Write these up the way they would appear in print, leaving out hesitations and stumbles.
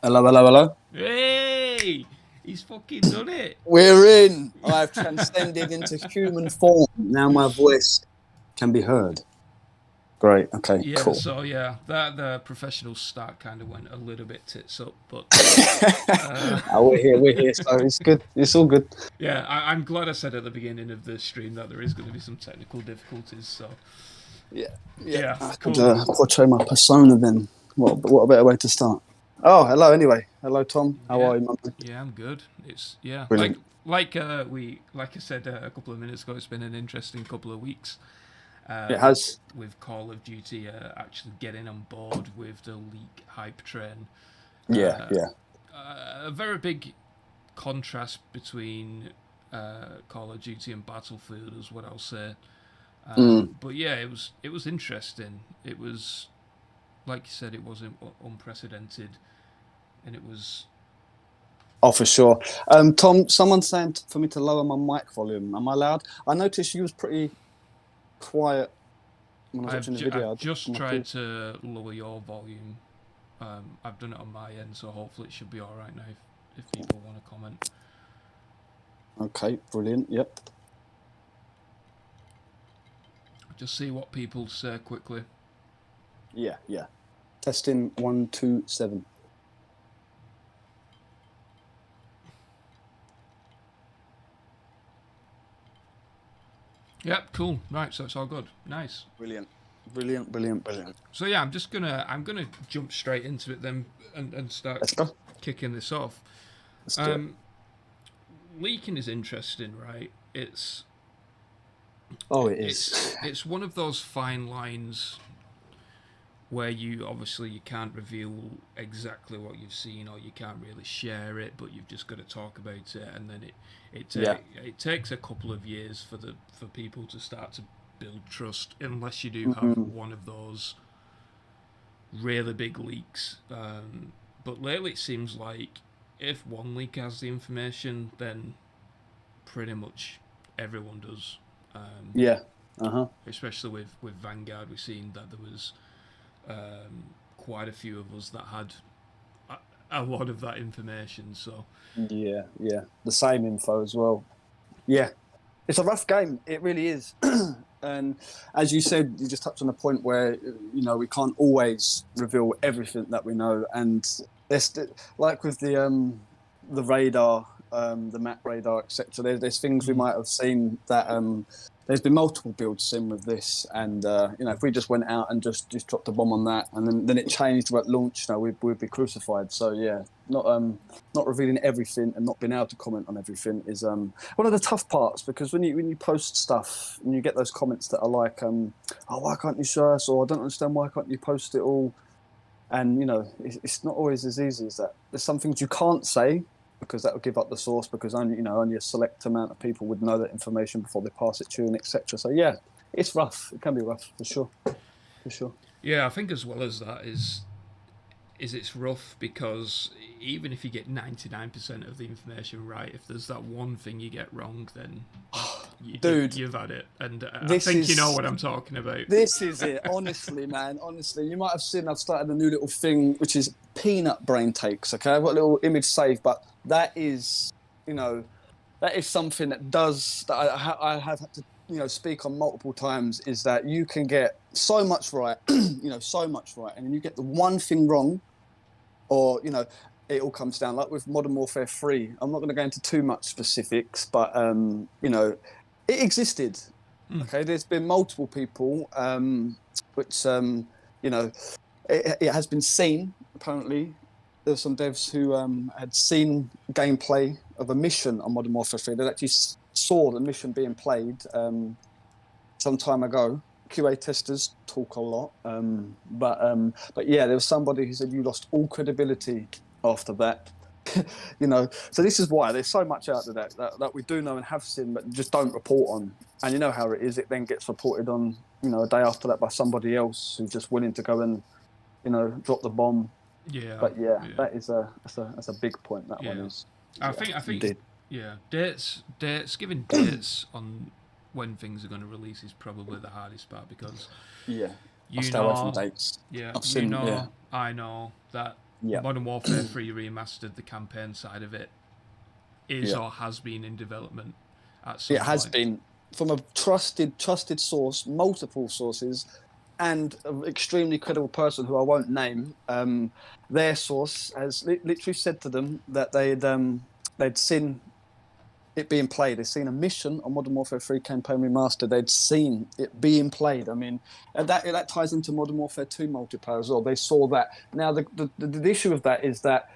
Hello, hello, hello. Hey! He's fucking done it. We're in. I've transcended into human form. Now my voice can be heard. Great. Okay, Yeah, cool. so yeah, that the professional start kind of went a little bit tits up, but We're here. So it's good. It's all good. yeah, I'm glad I said at the beginning of the stream that there is going to be some technical difficulties. So Yeah. yeah, I could cool. portray my persona then. What a better way to start? Oh, hello. Anyway, hello, Tom. How Yeah, are you, man? yeah, I'm good. It's yeah, Brilliant. like I said a couple of minutes ago, it's been an interesting couple of weeks. It has. With Call of Duty actually getting on board with the leak hype train. Yeah. A very big contrast between Call of Duty and Battlefield is what I'll say. But yeah, it was interesting. It was, like you said, it was unprecedented, and it was. Oh, for sure. Tom, someone's saying for me to lower my mic volume. Am I loud? I noticed you was pretty quiet when I was watching the video. I've just tried to lower your volume. I've done it on my end, so hopefully it should be all right now if people want to comment. Okay, brilliant. Yep. Just see what people say quickly. Yeah. Testing 1, 2, 7. Yep, cool. Right, so it's all good. Nice. Brilliant. So yeah, I'm gonna jump straight into it then and start kicking this off. Let's do it. Leaking is interesting, right? It is. It's one of those fine lines where you can't reveal exactly what you've seen, or you can't really share it, but you've just got to talk about it, and then it takes a couple of years for people to start to build trust, unless you do have one of those really big leaks. But lately it seems like if one leak has the information, then pretty much everyone does. Especially with Vanguard, we've seen that there was quite a few of us that had a lot of that information. So yeah, the same info as well. Yeah, it's a rough game. It really is. And as you said, you just touched on a point where we can't always reveal everything that we know. And like with the radar, the map radar, etc. There's things we might have seen that there's been multiple builds in with this, and if we just went out and just dropped a bomb on that, and then it changed at launch, we'd be crucified. So yeah, not revealing everything and not being able to comment on everything is one of the tough parts, because when you post stuff and you get those comments that are like, oh, why can't you show us, or I don't understand, why can't you post it all? And it's not always as easy as that. There's some things you can't say, because that would give up the source, because only a select amount of people would know that information before they pass it to you, and etc. So yeah, it's rough. It can be rough for sure. Yeah, I think as well as that is it's rough, because even if you get 99% of the information right, if there's that one thing you get wrong, then you've had it. And I think you know what I'm talking about. This is it. Honestly, man. Honestly, you might have seen I've started a new little thing, which is peanut brain takes. Okay, I've got a little image saved, but that is, that is something that I have had to speak on multiple times, is that you can get so much right, so much right, and then you get the one thing wrong, or it all comes down, like with Modern Warfare 3. I'm not going to go into too much specifics, but it existed. Okay, there's been multiple people, which it has been seen. Apparently, there's some devs who had seen gameplay of a mission on Modern Warfare 3. They actually saw the mission being played some time ago. QA testers talk a lot, but yeah, there was somebody who said you lost all credibility after that. So this is why there's so much out there that we do know and have seen, but just don't report on. And you know how it is. It then gets reported on, a day after that by somebody else who's just willing to go and, drop the bomb. Yeah. But that's a big point. That one is. I think. Indeed. Yeah, dates, giving dates on when things are going to release is probably the hardest part, because I'll stay away from dates. Yeah, I know that Yeah. Modern Warfare 3 Remastered, the campaign side of it, is Yeah. or has been in development at some It has point. been from a trusted source, multiple sources, and an extremely credible person who I won't name. Their source has literally said to them that they'd seen it being played. They'd seen a mission on Modern Warfare 3 Campaign Remastered. They'd seen it being played. I mean, and that ties into Modern Warfare 2 multiplayer as well. They saw that. Now, the issue of that is that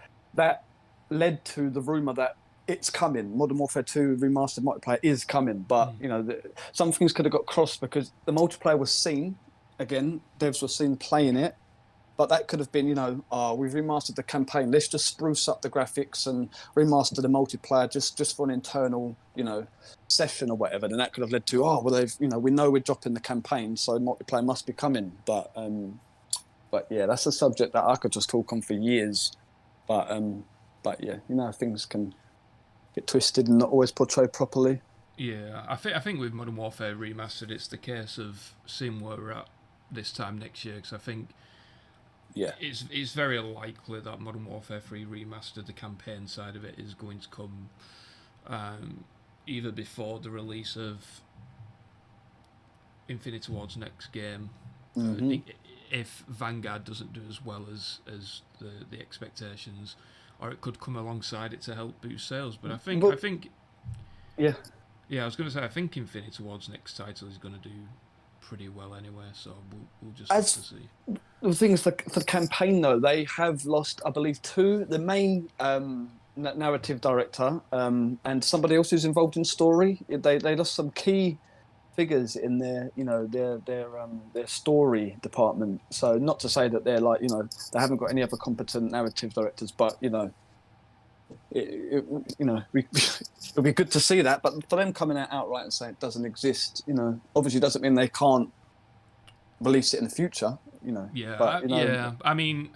led to the rumor that it's coming. Modern Warfare 2 Remastered multiplayer is coming. But, you know, some things could have got crossed because the multiplayer was seen. Again, devs were seen playing it. But that could have been, you know, we've remastered the campaign. Let's just spruce up the graphics and remaster the multiplayer just for an internal, you know, session or whatever. Then that could have led to, well, they've, you know, we know we're dropping the campaign, so multiplayer must be coming. But yeah, that's a subject that I could just talk on for years. But yeah, you know, things can get twisted and not always portrayed properly. Yeah, I think with Modern Warfare Remastered, it's the case of seeing where we're at this time next year, because I think. Yeah, it's very likely that Modern Warfare 3 Remastered, the campaign side of it, is going to come either before the release of Infinity Ward's next game, if Vanguard doesn't do as well as the expectations, or it could come alongside it to help boost sales. But I think yeah, I was going to say, I think Infinity Ward's next title is going to do pretty well anyway, so we'll just have to see. The thing is, for the campaign though, they have lost, I believe, the main narrative director and somebody else who's involved in story. They lost some key figures in their, you know, their story department. So not to say that they're like, you know, they haven't got any other competent narrative directors, but you know, you know, it'll be good to see that. But for them coming out outright and saying it doesn't exist, you know, obviously doesn't mean they can't release it in the future. You know. Yeah, but, you know, yeah. I mean,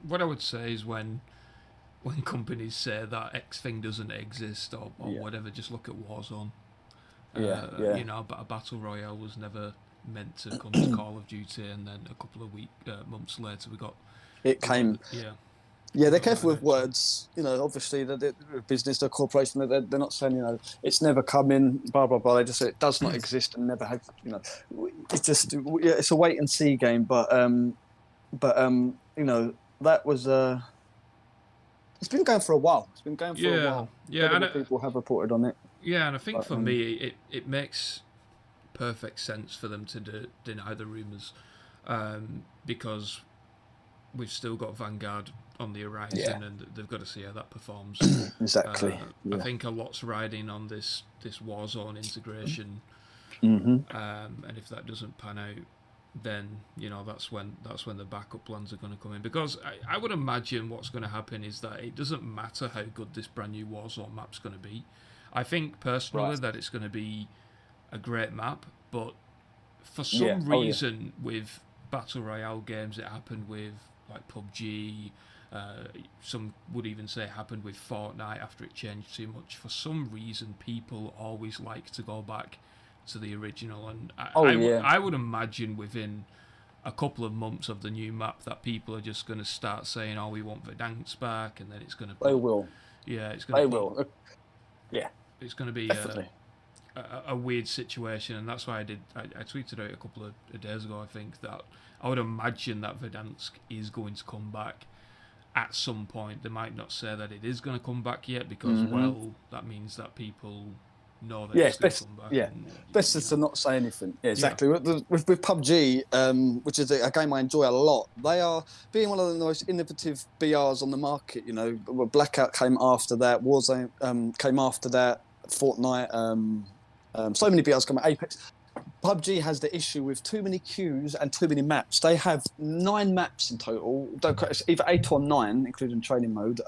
what I would say is when companies say that X thing doesn't exist or whatever, just look at Warzone. You know, but a battle royale was never meant to come to Call of Duty, and then a couple of months later we got it came. Yeah, they're careful with words. You know, obviously, they're a business, they're a corporation. They're not saying, you know, it's never coming, blah, blah, blah. They just say it does not exist and never has, you know. It's just, it's a wait and see game. But you know, that was, it's been going for a while. It's been going for a while. Yeah, and people have reported on it. Yeah, and I think for me, it makes perfect sense for them to deny the rumours because we've still got Vanguard on the horizon, and they've got to see how that performs. Exactly. I think a lot's riding on this Warzone integration, and if that doesn't pan out, then you know that's when the backup plans are going to come in. Because I would imagine what's going to happen is that it doesn't matter how good this brand new Warzone map's going to be. I think personally that it's going to be a great map, but for some reason with battle royale games, it happened with like PUBG. Some would even say it happened with Fortnite after it changed too much. For some reason, people always like to go back to the original, and I would imagine within a couple of months of the new map that people are just going to start saying, "Oh, we want Verdansk back," and then it's going to. They will. Yeah, it's going to. They will. Yeah. It's going to be a weird situation, and that's why I tweeted out a couple of days ago. I think that I would imagine that Verdansk is going to come back at some point. They might not say that it is going to come back yet because, well, that means that people know that it's going to come back. Yeah, best is to not say anything. Yeah, exactly. Yeah. With PUBG, which is a game I enjoy a lot, they are being one of the most innovative BRs on the market. You know, Blackout came after that, Warzone came after that, Fortnite, so many BRs come out, Apex. PUBG has the issue with too many queues and too many maps. They have 9 maps in total. It's either 8 or 9, including training mode,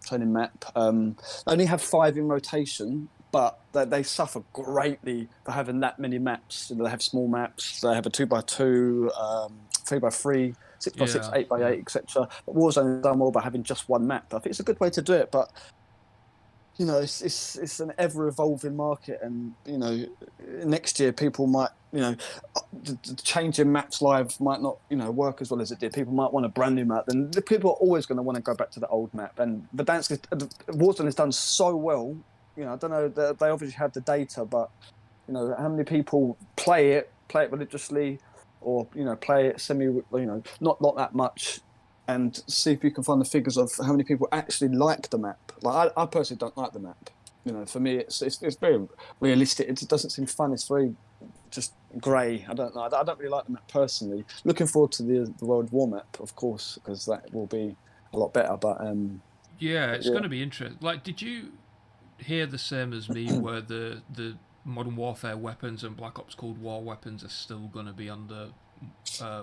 training map. They only have 5 in rotation, but they suffer greatly for having that many maps. You know, they have small maps. They have a 2x2, 3x3, 6x6, 8x8, etc. But Warzone has done well by having just one map. I think it's a good way to do it, but you know, it's an ever evolving market, and you know, next year people might, you know, the change in maps live might not, you know, work as well as it did. People might want a brand new map, and the people are always going to want to go back to the old map. And Warzone has done so well. You know, I don't know, they obviously have the data, but you know, how many people play it religiously, or you know, play it you know, not that much. And see if you can find the figures of how many people actually like the map. Like I personally don't like the map. You know, for me, it's very realistic. It doesn't seem fun. It's very just grey. I don't know. I don't really like the map personally. Looking forward to the World War map, of course, because that will be a lot better. But Yeah, it's going to be interesting. Like, did you hear the same as me, where the Modern Warfare weapons and Black Ops Cold War weapons are still going to be on the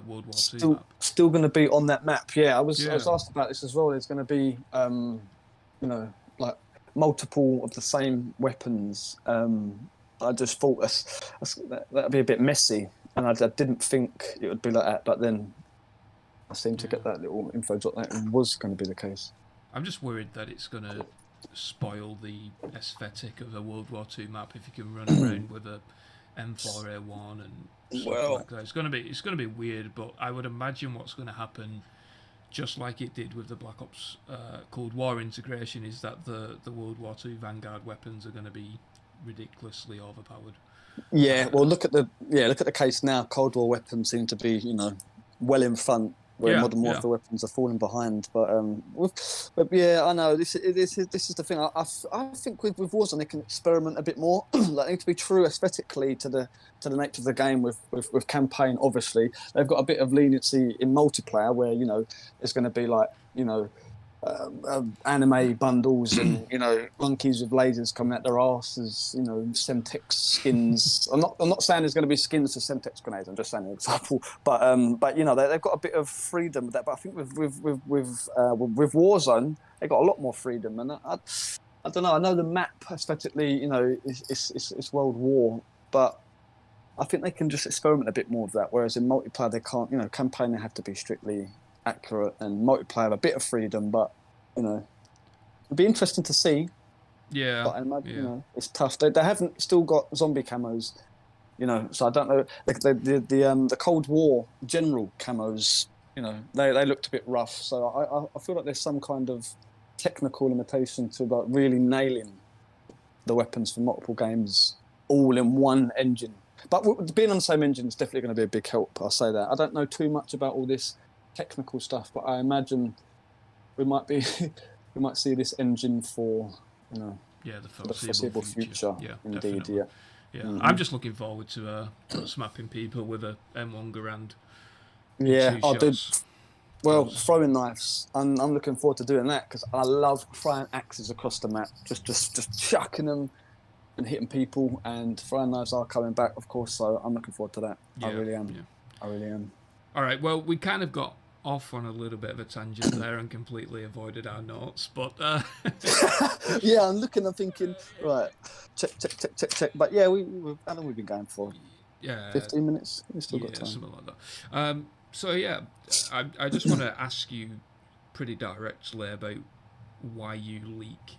World War II map? Still going to be on that map. Yeah, I was asked about this as well. There's going to be you know, like multiple of the same weapons. I just thought that'd be a bit messy, and I didn't think it would be like that. But then I seemed to get that little info drop that it was going to be the case. I'm just worried that it's going to spoil the aesthetic of a World War II map if you can run around with a M4A1 and stuff like that. It's going to be weird, but I would imagine what's going to happen, just like it did with the Black Ops Cold War integration, is that the World War II Vanguard weapons are going to be ridiculously overpowered. Yeah, well, look at the case now. Cold War weapons seem to be, you know, well in front, where Modern Warfare weapons are falling behind. But yeah, I know this is the thing. I think with Warzone they can experiment a bit more. Like, they need to be true aesthetically to the nature of the game. With campaign, obviously they've got a bit of leniency in multiplayer, where you know it's going to be like, you know, anime bundles and, you know, monkeys with lasers coming out their asses, you know, Semtex skins. I'm not saying there's going to be skins for Semtex grenades. I'm just saying an example. But you know, they've got a bit of freedom with that. But I think with Warzone, they got a lot more freedom. And I don't know. I know the map aesthetically, you know, it's World War, but I think they can just experiment a bit more with that. Whereas in multiplayer, they can't. You know, campaign, they have to be strictly accurate, and multiplayer have a bit of freedom, but you know, it'd be interesting to see. Yeah, but I imagine, you know, it's tough. They haven't still got zombie camos, you know, so I don't know. The Cold War general camos, you know, they looked a bit rough. So I feel like there's some kind of technical limitation to about really nailing the weapons for multiple games all in one engine. But being on the same engine is definitely going to be a big help. I'll say that. I don't know too much about all this technical stuff, but I imagine we might see this engine for, you know, the foreseeable future. Yeah, indeed. Definitely. Yeah. Mm-hmm. I'm just looking forward to smapping people with a M1 Garand. Yeah, I do. Well, throwing knives. I'm looking forward to doing that, because I love throwing axes across the map, just chucking them and hitting people, and throwing knives are coming back, of course. So I'm looking forward to that. Yeah, I really am. Yeah. I really am. All right, well, we kind of got off on a little bit of a tangent there and completely avoided our notes, but yeah, I'm thinking, right, check. But yeah, how long we've been going for? 15 minutes. We've still got time. Something like that. So yeah, I just want to ask you pretty directly about why you leak.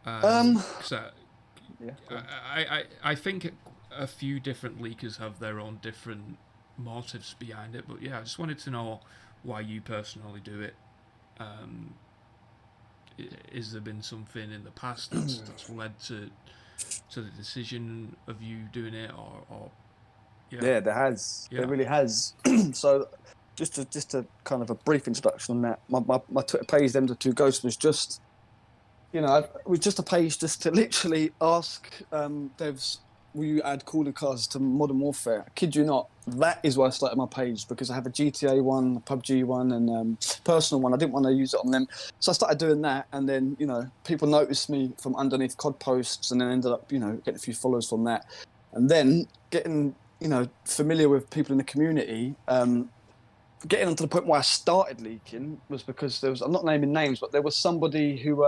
I think a few different leakers have their own different motives behind it, but yeah, I just wanted to know why you personally do it. Has there been something in the past that's led to the decision of you doing it, or yeah, there has. There really has. So just a kind of a brief introduction on that. My Twitter page, Them the Two Ghosts, was just, you know, it was just a page just to literally ask devs, will you add cooler cars to Modern Warfare? I kid you not. That is why I started my page, because I have a GTA one, a PUBG one, and personal one. I didn't want to use it on them. So I started doing that, and then, you know, people noticed me from underneath COD posts, and then ended up, you know, getting a few followers from that. And then getting, you know, familiar with people in the community, getting onto the point where I started leaking was because there was, I'm not naming names, but there was somebody who,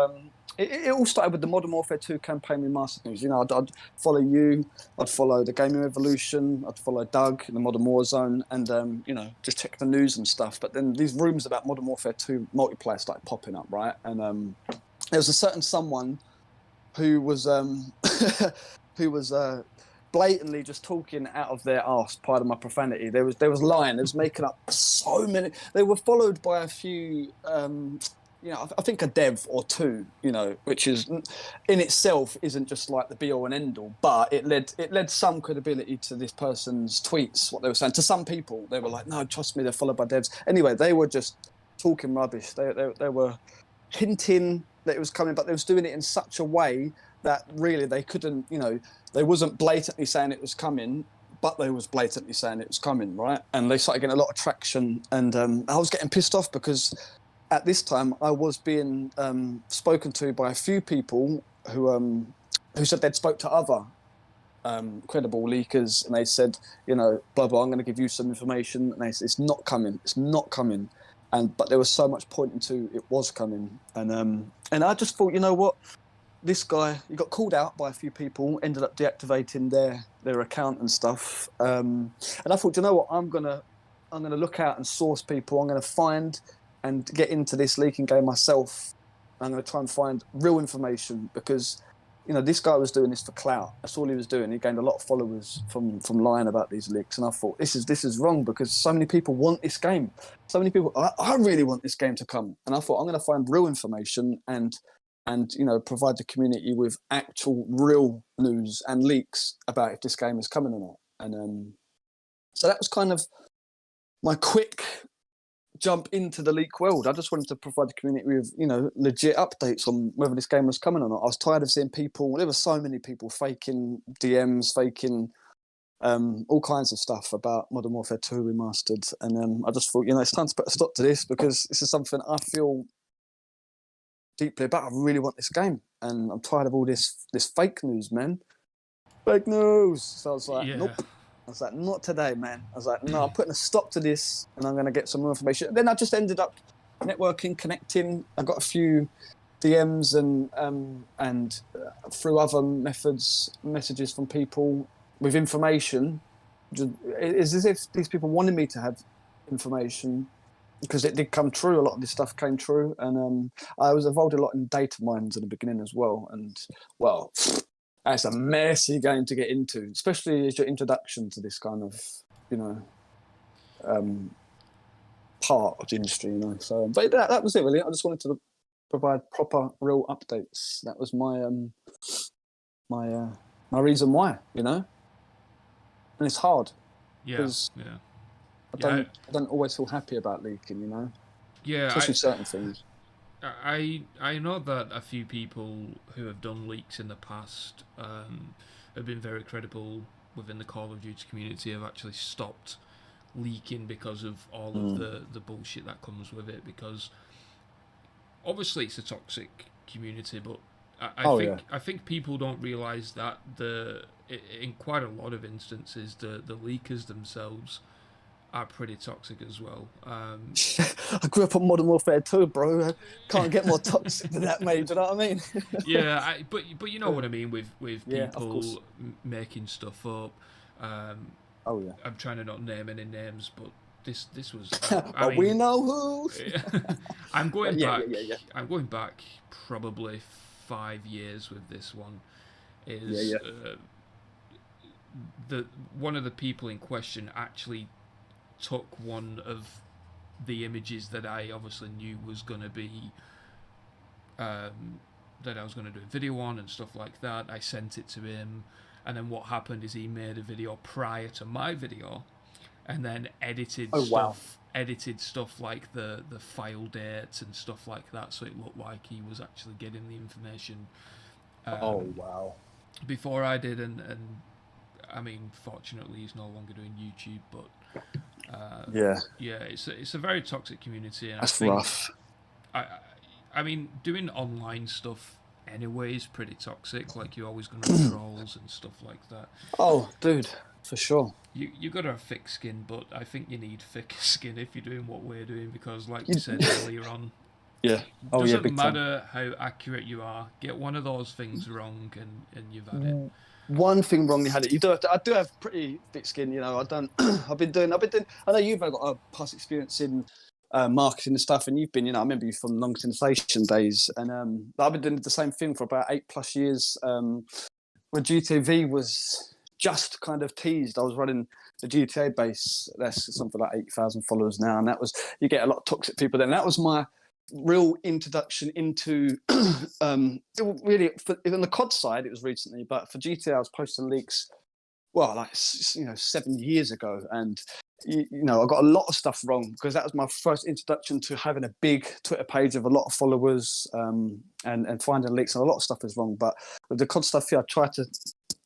it all started with the Modern Warfare 2 campaign remastered news. You know, I'd follow you, I'd follow the Gaming Revolution, I'd follow Doug in the Modern Warzone, and, you know, just check the news and stuff. But then these rumours about Modern Warfare 2 multiplayer started popping up, right? And there was a certain someone who was who was blatantly just talking out of their arse, pardon my profanity. There was lying. There was making up so many. They were followed by a few, you know, I think a dev or two, you know, which is in itself isn't just like the be all and end all, but it led some credibility to this person's tweets, what they were saying. To some people, they were like, no, trust me, they're followed by devs. Anyway, they were just talking rubbish. They were hinting that it was coming, but they was doing it in such a way that really they couldn't, you know, they wasn't blatantly saying it was coming, but they was blatantly saying it was coming, right? And they started getting a lot of traction, and I was getting pissed off because at this time I was being spoken to by a few people who said they'd spoke to other credible leakers, and they said, you know, blah blah, I'm going to give you some information, and they said it's not coming, but there was so much pointing to it was coming, and I just thought, you know what, this guy, he got called out by a few people, ended up deactivating their account and stuff, and I thought, you know what, I'm gonna look out and source people. I'm gonna find and get into this leaking game myself. I'm gonna try and find real information, because, you know, this guy was doing this for clout. That's all he was doing. He gained a lot of followers from lying about these leaks, and I thought this is wrong, because so many people want this game. So many people, I really want this game to come, and I thought I'm going to find real information and you know, provide the community with actual real news and leaks about if this game is coming or not. And so that was kind of my quick jump into the leak world. I just wanted to provide the community with, you know, legit updates on whether this game was coming or not. I was tired of seeing people, there were so many people faking DMs, faking all kinds of stuff about Modern Warfare 2 Remastered. And I just thought, you know, it's time to put a stop to this, because this is something I feel deeply about. I really want this game, and I'm tired of all this fake news, man. Fake news. So I was like, nope. I was like, not today, man. I was like, no, I'm putting a stop to this, and I'm going to get some more information. Then I just ended up networking, connecting. I got a few DMs and through other messages from people with information. It's as if these people wanted me to have information, because it did come true. A lot of this stuff came true, and I was involved a lot in data mines in the beginning as well. And well, that's a messy game to get into, especially as your introduction to this kind of, you know, part of the industry, you know. So, but that was it really. I just wanted to provide proper, real updates. That was my my reason why, you know. And it's hard. Yeah. I don't always feel happy about leaking, you know. Yeah, especially certain things. I know that a few people who have done leaks in the past have been very credible within the Call of Duty community, have actually stopped leaking because of all of the bullshit that comes with it. Because obviously it's a toxic community, but I think people don't realise that in quite a lot of instances the leakers themselves are pretty toxic as well. I grew up on Modern Warfare 2, bro. I can't get more toxic than that, mate. Do you know what I mean? Yeah, but you know what I mean with people making stuff up. I'm trying to not name any names, but this was. But we know who. I'm going back. I'm going back probably 5 years with this one. One of the people in question actually took one of the images that I obviously knew was going to be that I was going to do a video on and stuff like that. I sent it to him, and then what happened is he made a video prior to my video, and then edited stuff like the file dates and stuff like that, so it looked like he was actually getting the information before I did. And I mean, fortunately he's no longer doing YouTube, but it's a very toxic community, and that's rough. I mean, doing online stuff anyway is pretty toxic. Like, you're always going to have trolls and stuff like that. Oh, dude, for sure. You got to have thick skin, but I think you need thick skin if you're doing what we're doing, because, like you said earlier on, doesn't matter how accurate you are. Get one of those things wrong, and you've had it. One thing wrong, you had it. I do have pretty thick skin, you know. I've been doing. I know you've got a past experience in marketing and stuff, and you've been, I remember you from Long Sensation days, and I've been doing the same thing for about 8+ years. When GTV was just kind of teased, I was running the GTA base. That's something like 8,000 followers now, and that was, you get a lot of toxic people then. That was my real introduction into really on the COD side. It was recently, but for GTA, I was posting leaks. Well, like 7 years ago, and I got a lot of stuff wrong because that was my first introduction to having a big Twitter page of a lot of followers, and finding leaks, and a lot of stuff is wrong. But with the COD stuff here, I try to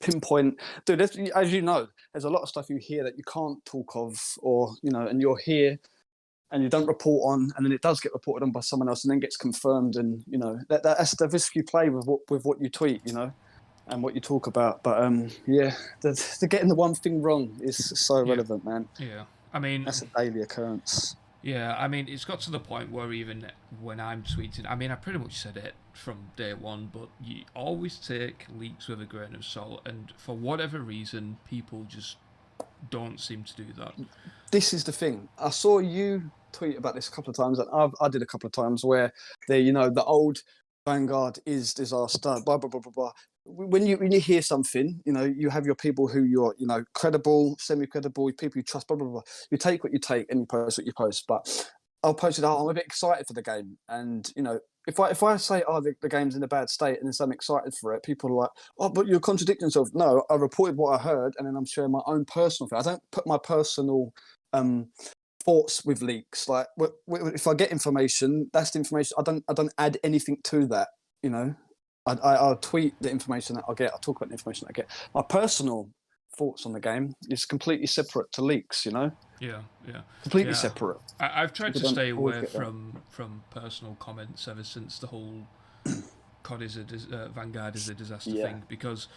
pinpoint. Dude, as you know, there's a lot of stuff you hear that you can't talk of, or and you're here and you don't report on, and then it does get reported on by someone else, and then gets confirmed, and that's the risk you play with what you tweet, and what you talk about. But the getting the one thing wrong is so relevant, man. Yeah, I mean, that's a daily occurrence. Yeah, I mean, it's got to the point where even when I'm tweeting, I mean, I pretty much said it from day one, but you always take leaks with a grain of salt, and for whatever reason, people just don't seem to do that. This is the thing. I saw you tweet about this a couple of times, and I did a couple of times, where the old Vanguard is disaster, blah blah blah blah blah. When you hear something, you have your people who you're, credible, semi-credible, people you trust, blah blah blah. You take what you take, and you post what you post. But I'll post it. I'm a bit excited for the game, and if I say, the game's in a bad state, and then I'm excited for it, people are like, oh, but you're contradicting yourself. No, I reported what I heard, and then I'm sharing my own personal thing. I don't put my personal thoughts with leaks. Like, if I get information, that's the information. I don't add anything to that. I'll tweet the information that I'll get. I'll talk about the information that I get. My personal thoughts on the game is completely separate to leaks. Yeah. Completely separate. I've tried to stay away from personal comments ever since the whole COD Vanguard is a disaster thing, because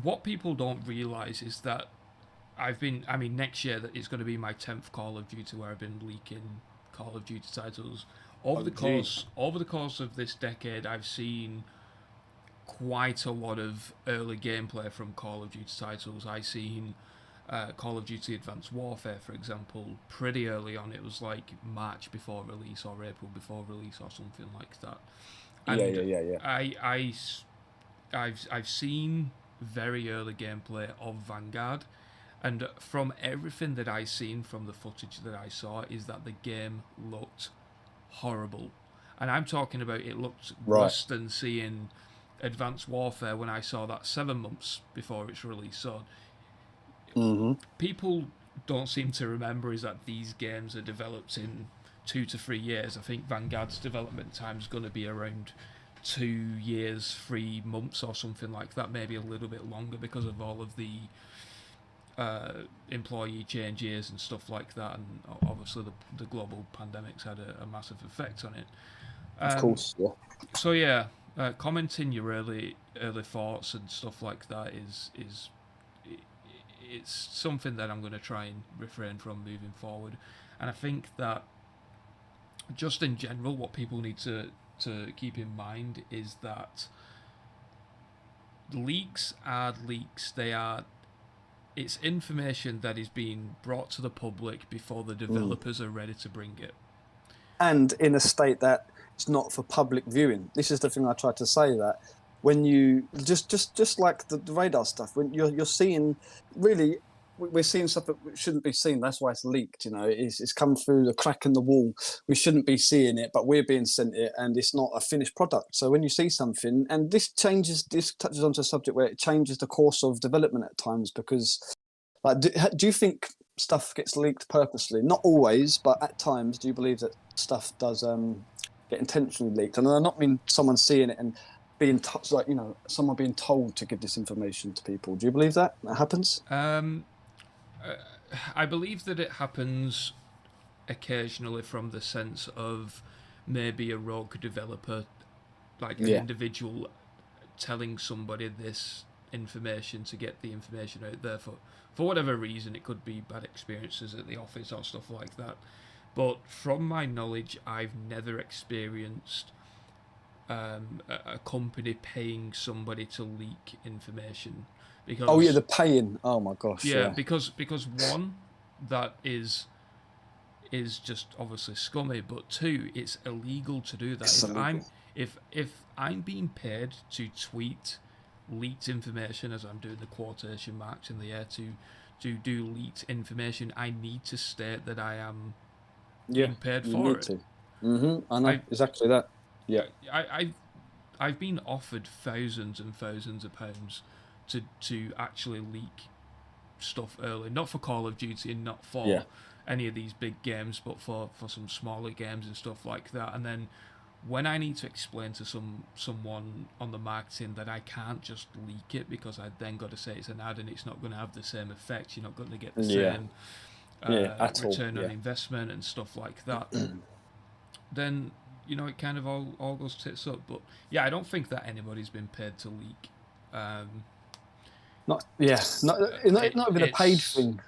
what people don't realise is that next year that it's going to be my 10th Call of Duty where I've been leaking Call of Duty titles. Over the course of this decade, I've seen quite a lot of early gameplay from Call of Duty titles. I've seen Call of Duty Advanced Warfare, for example, pretty early on. It was like March before release or April before release or something like that. And yeah. I've seen very early gameplay of Vanguard, and from everything that I've seen from the footage that I saw, is that the game looked horrible. And I'm talking about, it looked worse than seeing Advanced Warfare when I saw that 7 months before its release. So people don't seem to remember is that these games are developed in 2 to 3 years. I think Vanguard's development time is going to be around 2 years, 3 months or something like that, maybe a little bit longer, because of all of the employee changes and stuff like that, and obviously the global pandemic's had a massive effect on it. Of course, yeah. So commenting your early thoughts and stuff like that is it's something that I'm going to try and refrain from moving forward. And I think that just in general, what people need to keep in mind is that leaks are leaks. It's information that is being brought to the public before the developers are ready to bring it. And in a state that it's not for public viewing. This is the thing I tried to say, that when you just like the radar stuff, when you're seeing, really, we're seeing stuff that shouldn't be seen. That's why it's leaked. It's come through the crack in the wall. We shouldn't be seeing it, but we're being sent it, and it's not a finished product. So when you see something, and this touches onto a subject where it changes the course of development at times, because like, do you think stuff gets leaked purposely? Not always, but at times, do you believe that stuff does get intentionally leaked? And I not mean someone seeing it and being someone being told to give this information to people. Do you believe that happens? I believe that it happens occasionally, from the sense of maybe a rogue developer, like an individual, telling somebody this information to get the information out there for whatever reason. It could be bad experiences at the office or stuff like that. But from my knowledge, I've never experienced a company paying somebody to leak information. Because, the paying. Oh my gosh. Yeah, because one, that is, is just obviously scummy, but two, it's illegal to do that. It's illegal. If I'm being paid to tweet leaked information, as I'm doing the quotation marks in the air, to do leaked information, I need to state that I am being paid for it. I know exactly that. Yeah. I've been offered thousands and thousands of pounds to actually leak stuff early, not for Call of Duty and not for any of these big games, but for some smaller games and stuff like that. And then when I need to explain to someone on the marketing that I can't just leak it, because I then got to say it's an ad and it's not going to have the same effect, you're not going to get the same return on investment and stuff like that, then it kind of all goes tits up. But yeah, I don't think that anybody's been paid to leak. Not even a paid thing.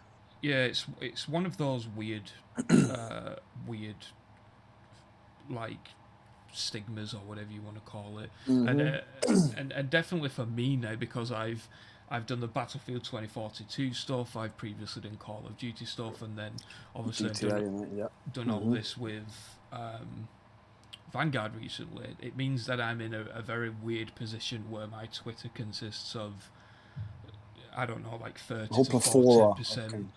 Yeah, it's one of those weird like stigmas or whatever you want to call it, and definitely for me now, because I've done the Battlefield 2042 stuff, I've previously done Call of Duty stuff, and then obviously done all this with Vanguard recently. It means that I'm in a very weird position where my Twitter consists of, I don't know, like 30 to 40%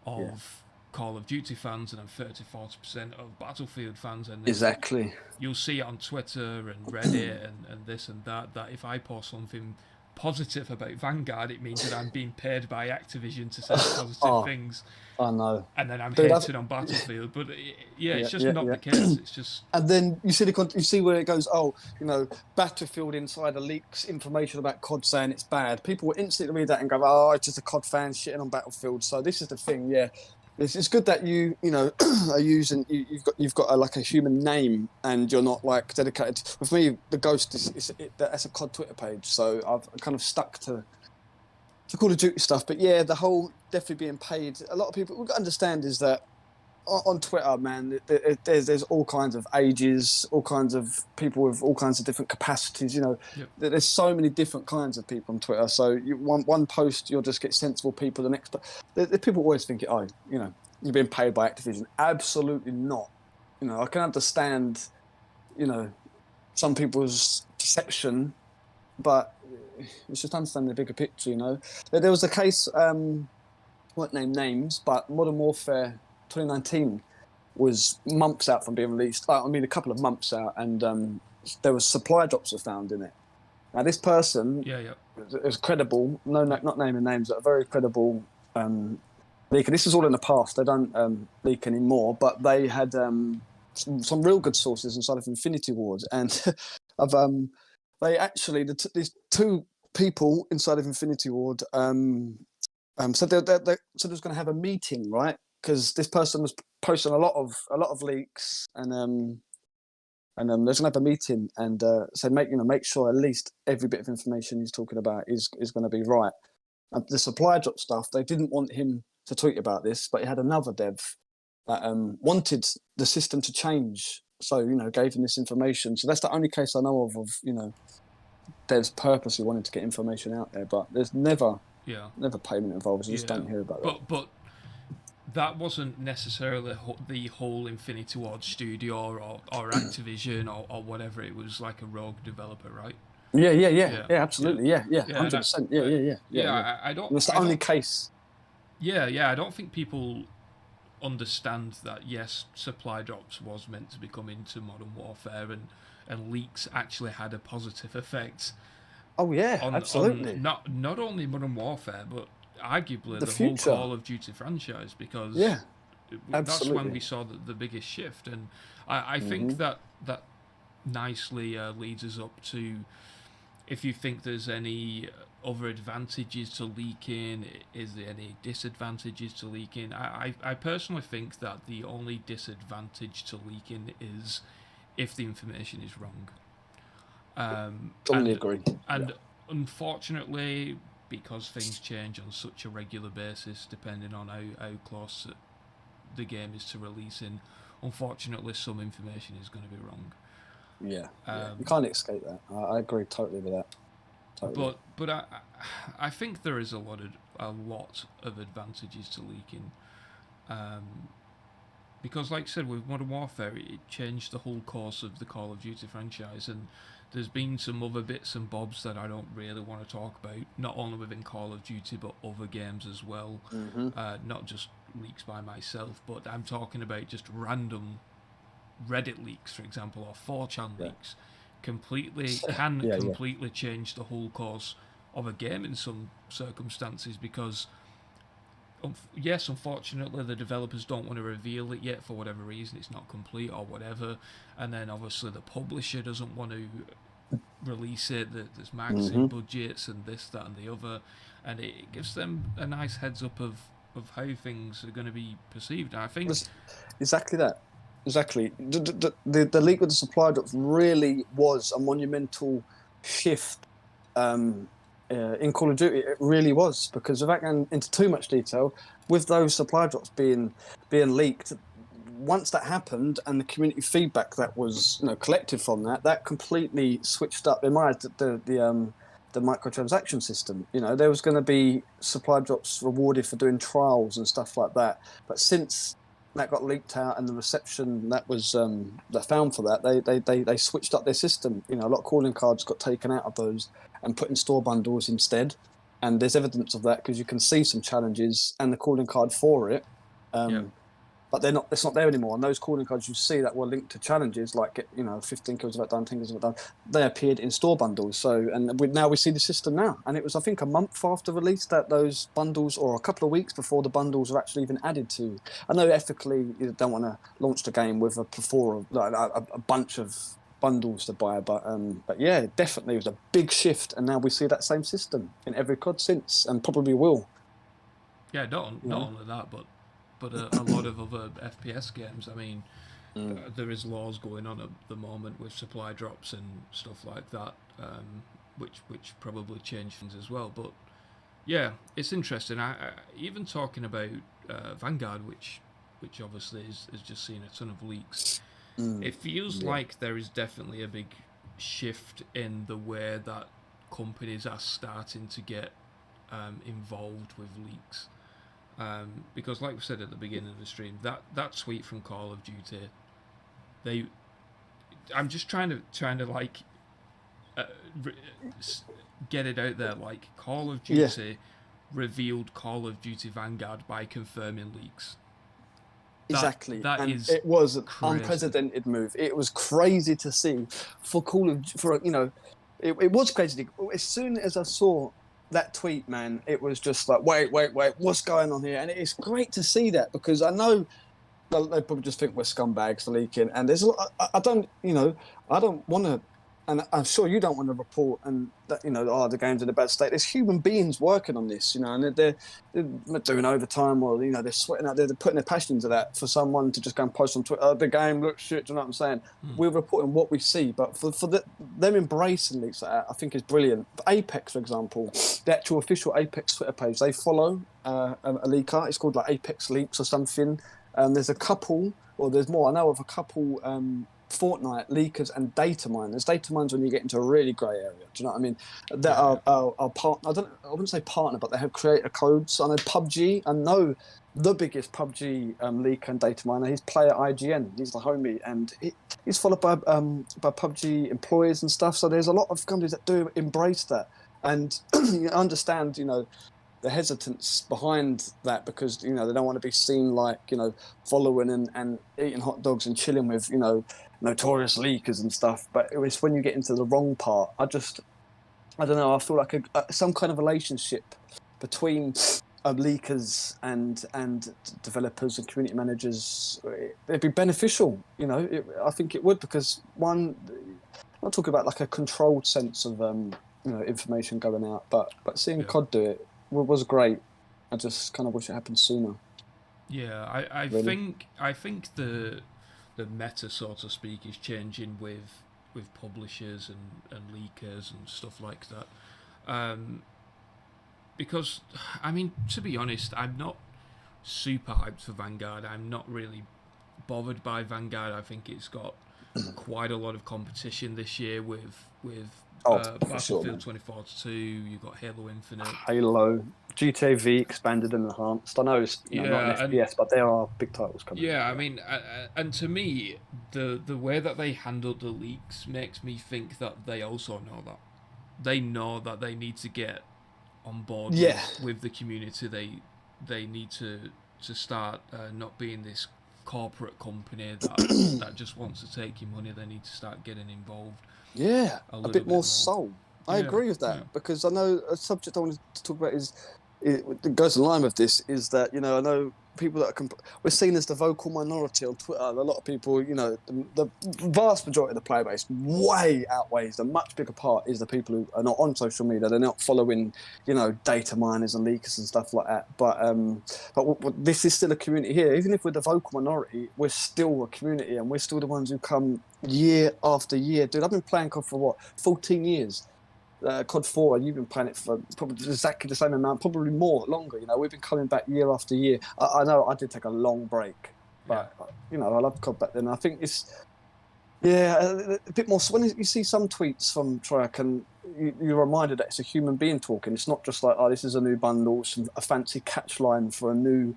of Call of Duty fans, and I'm 30-40% of Battlefield fans, and exactly. You'll see it on Twitter and Reddit and this and that if I post something positive about Vanguard, it means that I'm being paid by Activision to say positive things. I know. And then I'm hated on Battlefield, but it's just not the case. It's just. And then you see where it goes. Battlefield Insider leaks information about COD saying it's bad. People will instantly read that and go, it's just a COD fan shitting on Battlefield. So this is the thing, It's good that you are using you've got a human name, and you're not like dedicated. With me, the Ghost that's a COD Twitter page, so I've kind of stuck to Call of Duty stuff. But yeah, the whole definitely being paid. A lot of people we've got to understand is that on Twitter, man, there's all kinds of ages, all kinds of people with all kinds of different capacities. There's so many different kinds of people on Twitter. So one post, you'll just get sensible people. The next, the people always think, you're being paid by Activision. Absolutely not. I can understand, some people's perception, but it's just understanding the bigger picture. There was a case, won't name names, but Modern Warfare 2019 was months out from being released. A couple of months out, and there was supply drops were found in it. Now, this person is credible, not naming names, but a very credible leaker. This is all in the past. They don't leak anymore, but they had some real good sources inside of Infinity Ward, and they actually these two people inside of Infinity Ward said they was going to have a meeting, right? Because this person was posting a lot of leaks, and there's going to have a meeting, and said make sure at least every bit of information he's talking about is going to be right. And the supply drop stuff, they didn't want him to tweet about this, but he had another dev that wanted the system to change, so gave him this information. So that's the only case I know of devs purposely wanted to get information out there, but there's never payment involved. You just don't hear about that. But that wasn't necessarily the whole Infinity Ward studio or Activision or whatever. It was like a rogue developer, right? Yeah, absolutely. Yeah, 100%. Yeah. I don't. It's the only case. Yeah. I don't think people understand that. Yes, supply drops was meant to be coming to Modern Warfare, and leaks actually had a positive effect. Oh yeah, absolutely. On not only Modern Warfare, but arguably the whole Call of Duty franchise, because that's when we saw the biggest shift. And I think that nicely leads us up to, if you think there's any other advantages to leaking, is there any disadvantages to leaking? I personally think that the only disadvantage to leaking is if the information is wrong. Totally agree. And unfortunately, because things change on such a regular basis, depending on how close the game is to releasing, unfortunately, some information is going to be wrong. Yeah, you can't escape that. I agree totally with that. Totally. But I think there is a lot of advantages to leaking, because, like I said, with Modern Warfare, it changed the whole course of the Call of Duty franchise, and there's been some other bits and bobs that I don't really want to talk about, not only within Call of Duty, but other games as well. Mm-hmm. Not just leaks by myself, but I'm talking about just random Reddit leaks, for example, or 4chan leaks. Completely completely change the whole course of a game in some circumstances, because yes, unfortunately, the developers don't want to reveal it yet for whatever reason. It's not complete or whatever, and then obviously the publisher doesn't want to release it. There's marketing budgets and this, that, and the other, and it gives them a nice heads up of how things are going to be perceived. And I think exactly that. Exactly. The leak with the supply drops really was a monumental shift in Call of Duty. It really was, because without going into too much detail, with those supply drops being leaked, once that happened and the community feedback that was collected from that completely switched up in my eyes the microtransaction system. There was going to be supply drops rewarded for doing trials and stuff like that, but since that got leaked out and the reception that was that found for that, they switched up their system. A lot of calling cards got taken out of those and put in store bundles instead, and there's evidence of that because you can see some challenges and the calling card for it. But it's not there anymore. And those calling cards you see that were linked to challenges, like 15 kills about done, 10 kills about done, they appeared in store bundles. So, and now we see the system now. And it was, I think, a month after release that those bundles, or a couple of weeks before the bundles were actually even added to. I know ethically you don't want to launch the game with a bunch of bundles to buy, but yeah, definitely it was a big shift. And now we see that same system in every COD since, and probably will. Yeah, not only that, but a lot of other FPS games. I mean, there is laws going on at the moment with supply drops and stuff like that, which probably change things as well. But yeah, it's interesting. I even talking about Vanguard, which obviously has just seen a ton of leaks. It feels like there is definitely a big shift in the way that companies are starting to get involved with leaks. Because, like we said at the beginning of the stream, that tweet from Call of Duty, I'm just trying to like get it out there. Like, Call of Duty revealed Call of Duty Vanguard by confirming leaks. Exactly, that is it was an crazy. Unprecedented move. It was crazy to see for it was crazy. As soon as I saw that tweet, man, it was just like, wait, what's going on here? And it's great to see that, because I know they probably just think we're scumbags for leaking. And there's I don't want to, and I'm sure you don't want to report and that the game's in a bad state. There's human beings working on this, and they're doing overtime, or they're sweating out there, they're putting their passion into that for someone to just go and post on Twitter, the game looks shit. Do you know what I'm saying? We're reporting what we see, but for them embracing leaks like that, I think is brilliant. Apex, for example, the actual official Apex Twitter page, they follow a leaker. It's called like Apex Leaks or something. There's a couple, or there's more. I know of a couple. Fortnite leakers and data miners. Data miners when you get into a really grey area. Do you know what I mean? That are partner. I wouldn't say partner, but they have creator codes. I know PUBG. I know the biggest PUBG leaker and data miner. He's player IGN. He's the homie, and he's followed by PUBG employees and stuff. So there's a lot of companies that do embrace that, and you understand, the hesitance behind that, because they don't want to be seen like following and eating hot dogs and chilling with notorious leakers and stuff. But it was when you get into the wrong part, I don't know, I feel like some kind of relationship between leakers and developers and community managers, it'd be beneficial. I think it would, because one, I'm not talking about like a controlled sense of information going out, but seeing COD do it was great. I just kind of wish it happened sooner. Yeah, I think the meta, so to speak, is changing with publishers and leakers and stuff like that. Because, I mean, to be honest, I'm not super hyped for Vanguard. I'm not really bothered by Vanguard. I think it's got quite a lot of competition this year with Battlefield 2042. You've got Halo Infinite. Halo, GTA V expanded and enhanced. I know it's not an FPS, but there are big titles coming. Yeah, I mean, and to me, the way that they handled the leaks makes me think that they also know that. They know that they need to get on board with the community. They need to start not being this corporate company that just wants to take your money. They need to start getting involved. Yeah, a bit more soul. I agree with that, because I know a subject I wanted to talk about it goes in line with this, is that, I know people that we're seen as the vocal minority on Twitter. A lot of people, the vast majority of the player base way outweighs, the much bigger part is the people who are not on social media. They're not following, data miners and leakers and stuff like that. But this is still a community here. Even if we're the vocal minority, we're still a community, and we're still the ones who come year after year. Dude, I've been playing COD for 14 years. COD 4, and you've been playing it for probably exactly the same amount, probably longer. We've been coming back year after year. I know I did take a long break, but I loved COD back then. I think it's a bit more. So when you see some tweets from Treyarch, and you're reminded that it's a human being talking. It's not just like, this is a new bundle, a fancy catch line for a new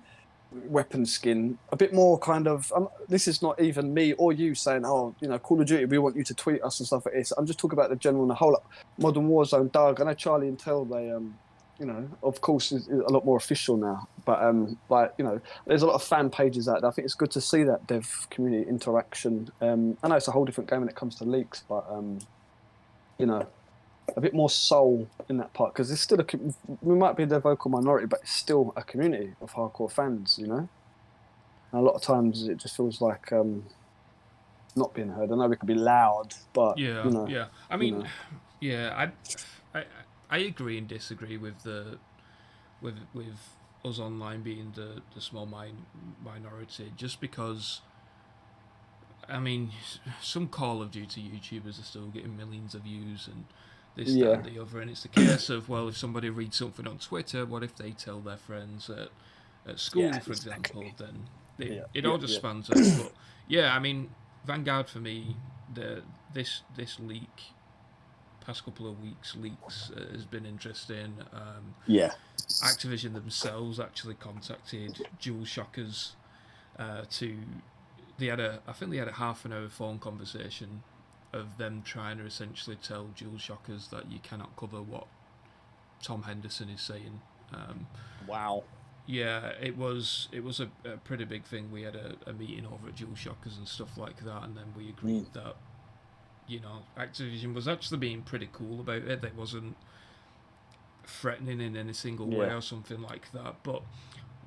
weapon skin. A bit more kind of, this is not even me or you saying, Call of Duty, we want you to tweet us and stuff like this. I'm just talking about the general and the whole Modern Warzone. Doug, I know Charlie and Tell, they of course is a lot more official now, but there's a lot of fan pages out there. I think it's good to see that dev community interaction. I know it's a whole different game when it comes to leaks, but a bit more soul in that part, because it's still we might be the vocal minority, but it's still a community of hardcore fans, And a lot of times it just feels like not being heard. I know we could be loud, but I mean, I agree and disagree with with us online being the small minority, just because. I mean, some Call of Duty YouTubers are still getting millions of views and this, that, and the other, and it's the case of, well, if somebody reads something on Twitter, what if they tell their friends at school, for example? Then it all just spans out. But I mean, Vanguard for me, this leak, past couple of weeks leaks has been interesting. Activision themselves actually contacted Dual Shockers to. I think they had a half an hour phone conversation of them trying to essentially tell Dual Shockers that you cannot cover what Tom Henderson is saying. Wow. Yeah, it was a pretty big thing. We had a meeting over at Dual Shockers and stuff like that, and then we agreed that Activision was actually being pretty cool about it. They wasn't threatening in any single way or something like that. But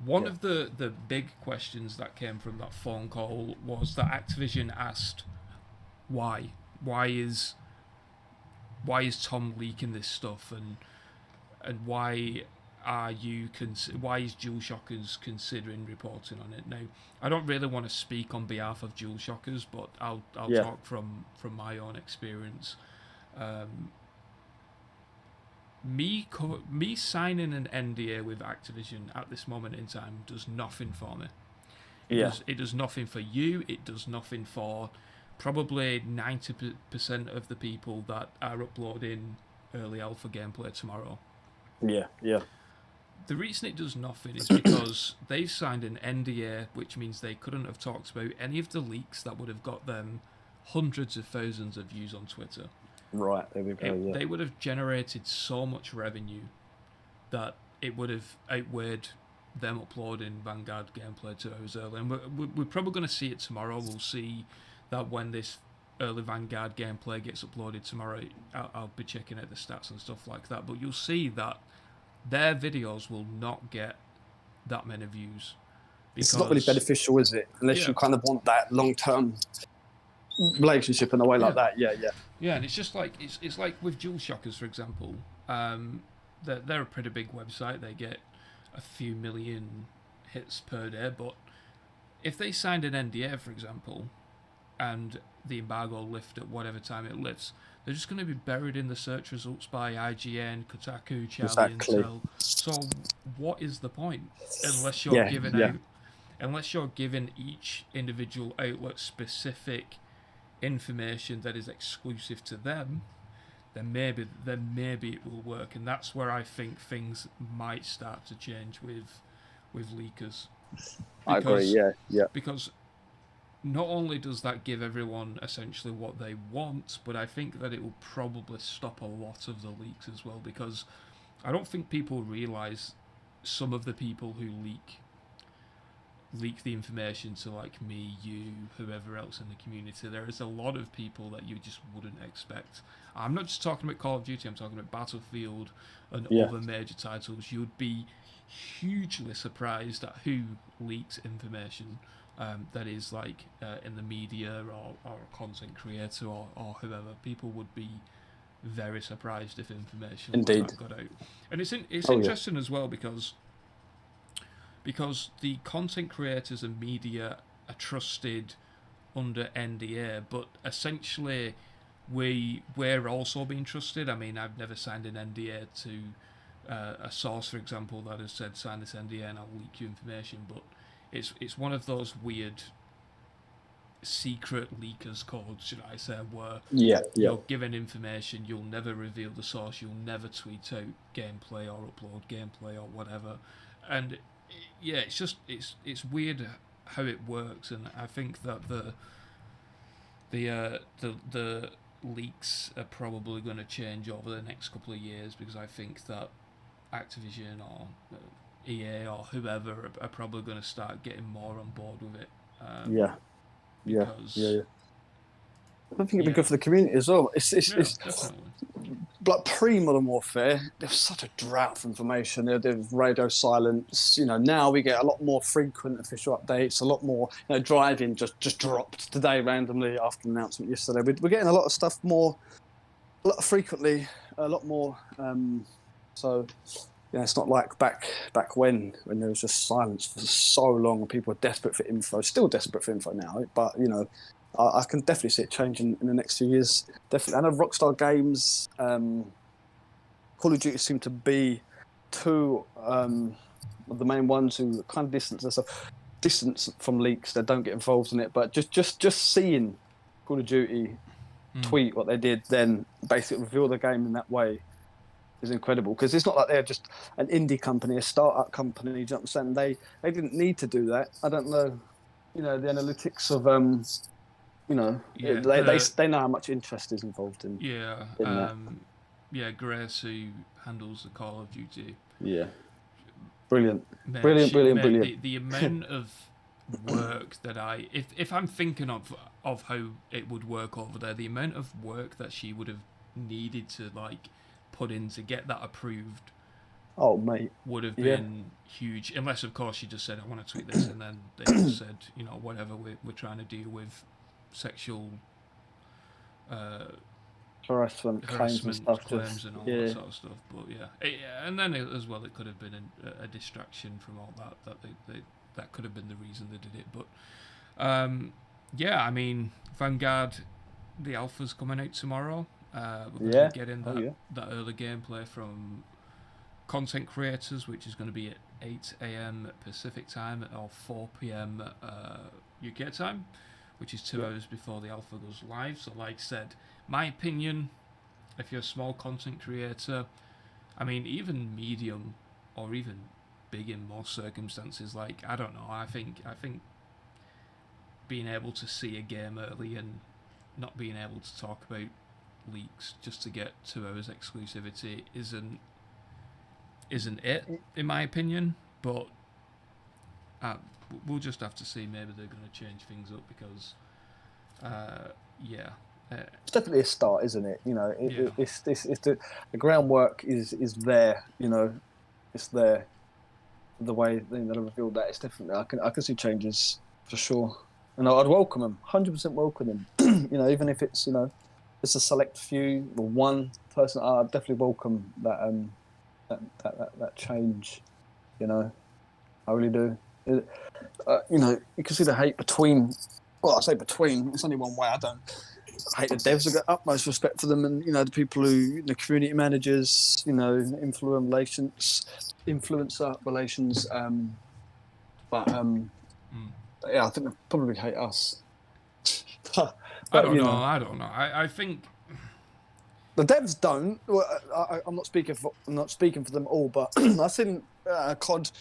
one of the big questions that came from that phone call was that Activision asked, why is Tom leaking this stuff, and why is Dual Shockers considering reporting on it? Now, I don't really want to speak on behalf of Dual Shockers, but I'll talk from my own experience. Me signing an NDA with Activision at this moment in time does nothing for me. It does nothing for you. It does nothing for probably 90% of the people that are uploading early alpha gameplay tomorrow. The reason it does nothing is because they've signed an NDA, which means they couldn't have talked about any of the leaks that would have got them hundreds of thousands of views on Twitter. Right, there we go. They would have generated so much revenue that it would have outweighed them uploading Vanguard gameplay 2 hours early. And we're probably going to see it tomorrow. We'll see that when this early Vanguard gameplay gets uploaded tomorrow. I'll be checking out the stats and stuff like that. But you'll see that their videos will not get that many views. It's not really beneficial, is it? Unless you kind of want that long-term relationship in a way like that. Yeah, and it's just like it's like with Dual Shockers, for example. They're a pretty big website. They get a few million hits per day, but if they signed an NDA, for example, and the embargo lifts at whatever time it lifts, they're just going to be buried in the search results by IGN, Kotaku, Charlie, and Tell. So what is the point? Unless you're giving each individual outlet specific information that is exclusive to them, then maybe it will work, and that's where I think things might start to change with leakers. I agree. Yeah. Because not only does that give everyone essentially what they want, but I think that it will probably stop a lot of the leaks as well, because I don't think people realise some of the people who leak the information to, like, me, you, whoever else in the community. There is a lot of people that you just wouldn't expect. I'm not just talking about Call of Duty, I'm talking about Battlefield and other major titles. You'd be hugely surprised at who leaks information that is, like, in the media or a content creator or whoever. People would be very surprised if information like that got out. And it's interesting as well, because the content creators and media are trusted under NDA, but essentially we're also being trusted. I mean, I've never signed an NDA to a source, for example, that has said sign this NDA and I'll leak you information, but it's one of those weird secret leakers codes, should I say, where you're given information, you'll never reveal the source, you'll never tweet out gameplay or upload gameplay or whatever, and yeah, it's weird how it works, and I think that the leaks are probably going to change over the next couple of years, because I think that Activision or EA or whoever are probably going to start getting more on board with it. Yeah. I think it'd be good for the community as well. It's definitely. Like pre-Modern Warfare, there was such a drought of information. There was radio silence. Now we get a lot more frequent official updates. A lot more. Driving just dropped today randomly after an announcement yesterday. We're getting a lot of stuff more, a lot frequently, a lot more. So it's not like back when there was just silence for so long and people were desperate for info. Still desperate for info now, but I can definitely see it changing in the next few years. Definitely, I know Rockstar Games, Call of Duty seem to be two of the main ones who kind of distance from leaks. They don't get involved in it, but just seeing Call of Duty tweet what they did, then basically reveal the game in that way, is incredible. Because it's not like they're just an indie company, a startup company. Do you know what I'm saying? They didn't need to do that. I don't know, the analytics of they know how much interest is involved in that. Grace, who handles the Call of Duty, brilliant. The amount of work that if I'm thinking of how it would work over there, the amount of work that she would have needed to put in to get that approved, would have been huge. Unless of course she just said, I want to tweet this, and then they just said, whatever, we're trying to deal with sexual harassment claims and stuff, claims and all that sort of stuff. But and then as well, it could have been a distraction from all that that could have been the reason they did it. But I mean, Vanguard, the alpha's coming out tomorrow. We're going to be getting that early gameplay from content creators, which is going to be at 8 a.m. Pacific time or 4 p.m. UK time, which is 2 hours before the alpha goes live. So like I said, my opinion, if you're a small content creator, I mean, even medium or even big in most circumstances, I don't know, I think being able to see a game early and not being able to talk about leaks just to get 2 hours exclusivity isn't it, in my opinion. But we'll just have to see. Maybe they're going to change things up, because it's definitely a start, isn't it? It's the groundwork is there. It's there. The way they revealed that, it's definitely, I can see changes for sure, and I'd welcome them, 100% welcome them. Even if it's it's a select few or one person, I'd definitely welcome that change. I really do. You can see the hate between. Well, I say between. It's only one way. I don't hate the devs. I've got utmost respect for them, and the people who, the community managers, influencer relations. I think they probably hate us. I don't know. I think The devs don't. Well, I'm not speaking for them all, but I've seen COD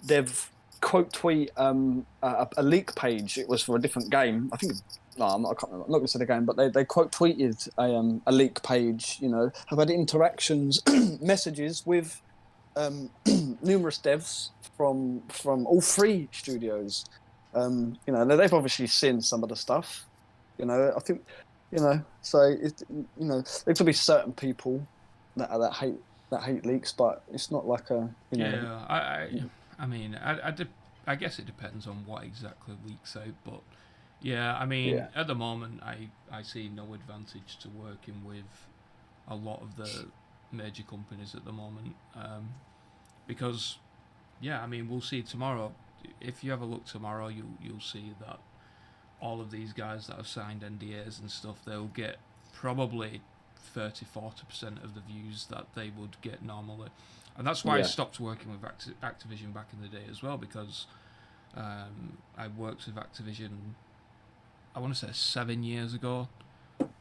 dev quote tweet a leak page. It was for a different game. I think. No, I can't remember. I'm not going to say the game, but they quote tweeted a leak page. You know, have had interactions, messages with numerous devs from all three studios. You know, they've obviously seen some of the stuff. You know, I think, you know, so you know, there could be certain people that hate leaks, but it's not like a, you know. Yeah, I mean, I guess it depends on what exactly leaks out, but yeah, I mean, Yeah, at the moment, I see no advantage to working with a lot of the major companies at the moment, because yeah, I mean, we'll see tomorrow. If you have a look tomorrow, you'll see that all of these guys that have signed NDAs and stuff, they'll get probably 30-40% of the views that they would get normally. And that's why I yeah, stopped working with Activision back in the day as well, because I worked with Activision, I want to say 7 years ago,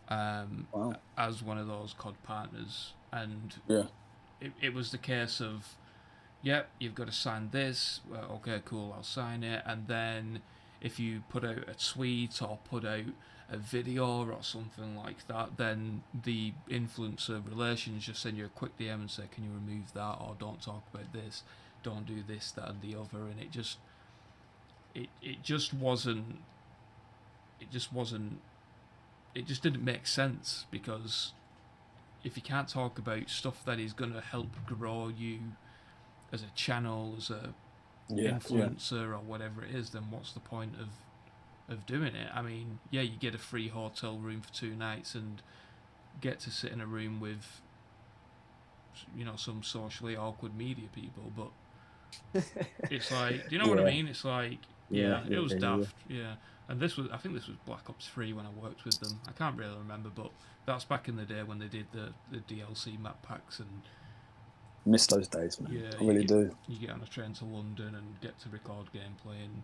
wow, as one of those COD partners. And yeah, it was the case of, yep, you've got to sign this. Well, okay, cool, I'll sign it. And then if you put out a tweet or put out a video or something like that, then the influencer relations just send you a quick DM and say, can you remove that, or don't talk about this, don't do this, that, and the other. And it just wasn't. It just didn't make sense, because if you can't talk about stuff that is going to help grow you as a channel, as a yeah, yeah, influencer, or whatever it is, then what's the point of doing it? I mean, yeah, you get a free hotel room for 2 nights and get to sit in a room with, you know, some socially awkward media people, but it's like, do you know what I yeah, mean? It's like, yeah, yeah, it yeah, was yeah. daft, yeah. And I think this was Black Ops 3 when I worked with them. I can't really remember, but that's back in the day when they did the DLC map packs, and Miss those days, man. yeah, I really do. you get on a train to London and get to record gameplay, and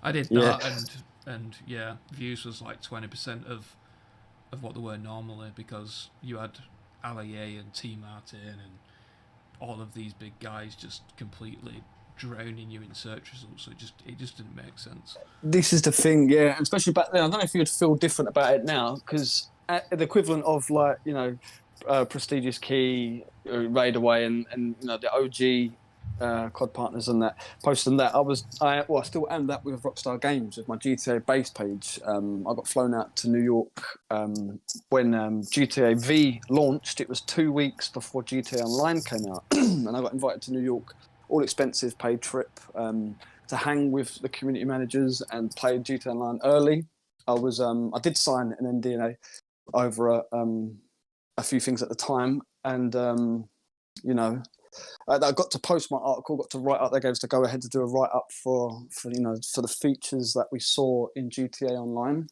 I did Yeah, that, and yeah, views was like 20% of what they were normally, because you had LAA and T Martin and all of these big guys just completely drowning you in search results. So it just didn't make sense. this is the thing, yeah, and especially back then. I don't know if you'd feel different about it now, because the equivalent of, like, you know, prestigious key, raid away, and you know, the OG COD partners and that, posting that. I still am that with Rockstar Games with my GTA base page. I got flown out to New York when GTA V launched. It was 2 weeks before GTA Online came out, and I got invited to New York, all expensive paid trip. To hang with the community managers and play GTA Online early. I did sign an NDA over a few things at the time, and you know, I got to post my article, got to write up. They gave us to go ahead to do a write up for you know, for the features that we saw in GTA Online.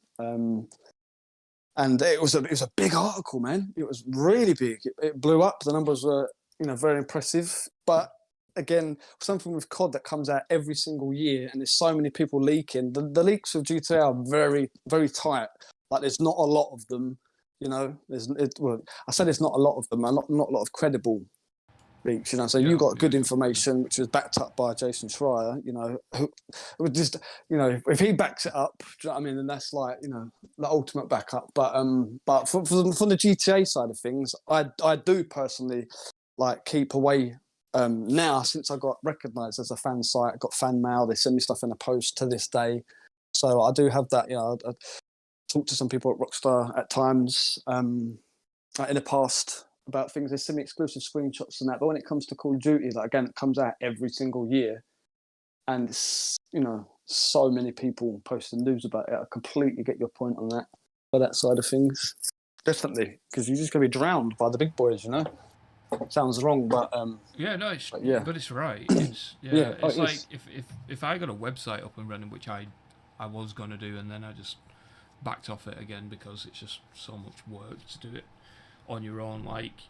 And it was a big article, man. It was really big. It blew up. The numbers were, you know, very impressive. But again, something with COD that comes out every single year, and there's so many people leaking. The leaks of GTA are very, very tight. Like, there's not a lot of them. You know, well, I said there's not a lot of them. Not a lot of credible leaks. You know, so you Yeah, got yeah, good information, which was backed up by Jason Schreier. You know, who would just, you know, if he backs it up, do you know what I mean? Then that's, like, you know, the ultimate backup. But from the GTA side of things, I do personally, like, keep away. Now, since I got recognised as a fan site, I got fan mail. They send me stuff in a post to this day, so I do have that. You know, I talk to some people at Rockstar at times in the past about things. They send me exclusive screenshots and that. But when it comes to Call of Duty, like, again, it comes out every single year, and it's, you know, so many people posting news about it. I completely get your point on that, for that side of things. Definitely, because you're just gonna be drowned by the big boys, you know. Sounds wrong, yeah. No, yeah, but it's right. It's yeah. yeah, oh, It's it like is. if I got a website up and running, which I was gonna do, and then I just backed off it again because it's just so much work to do it on your own. Like,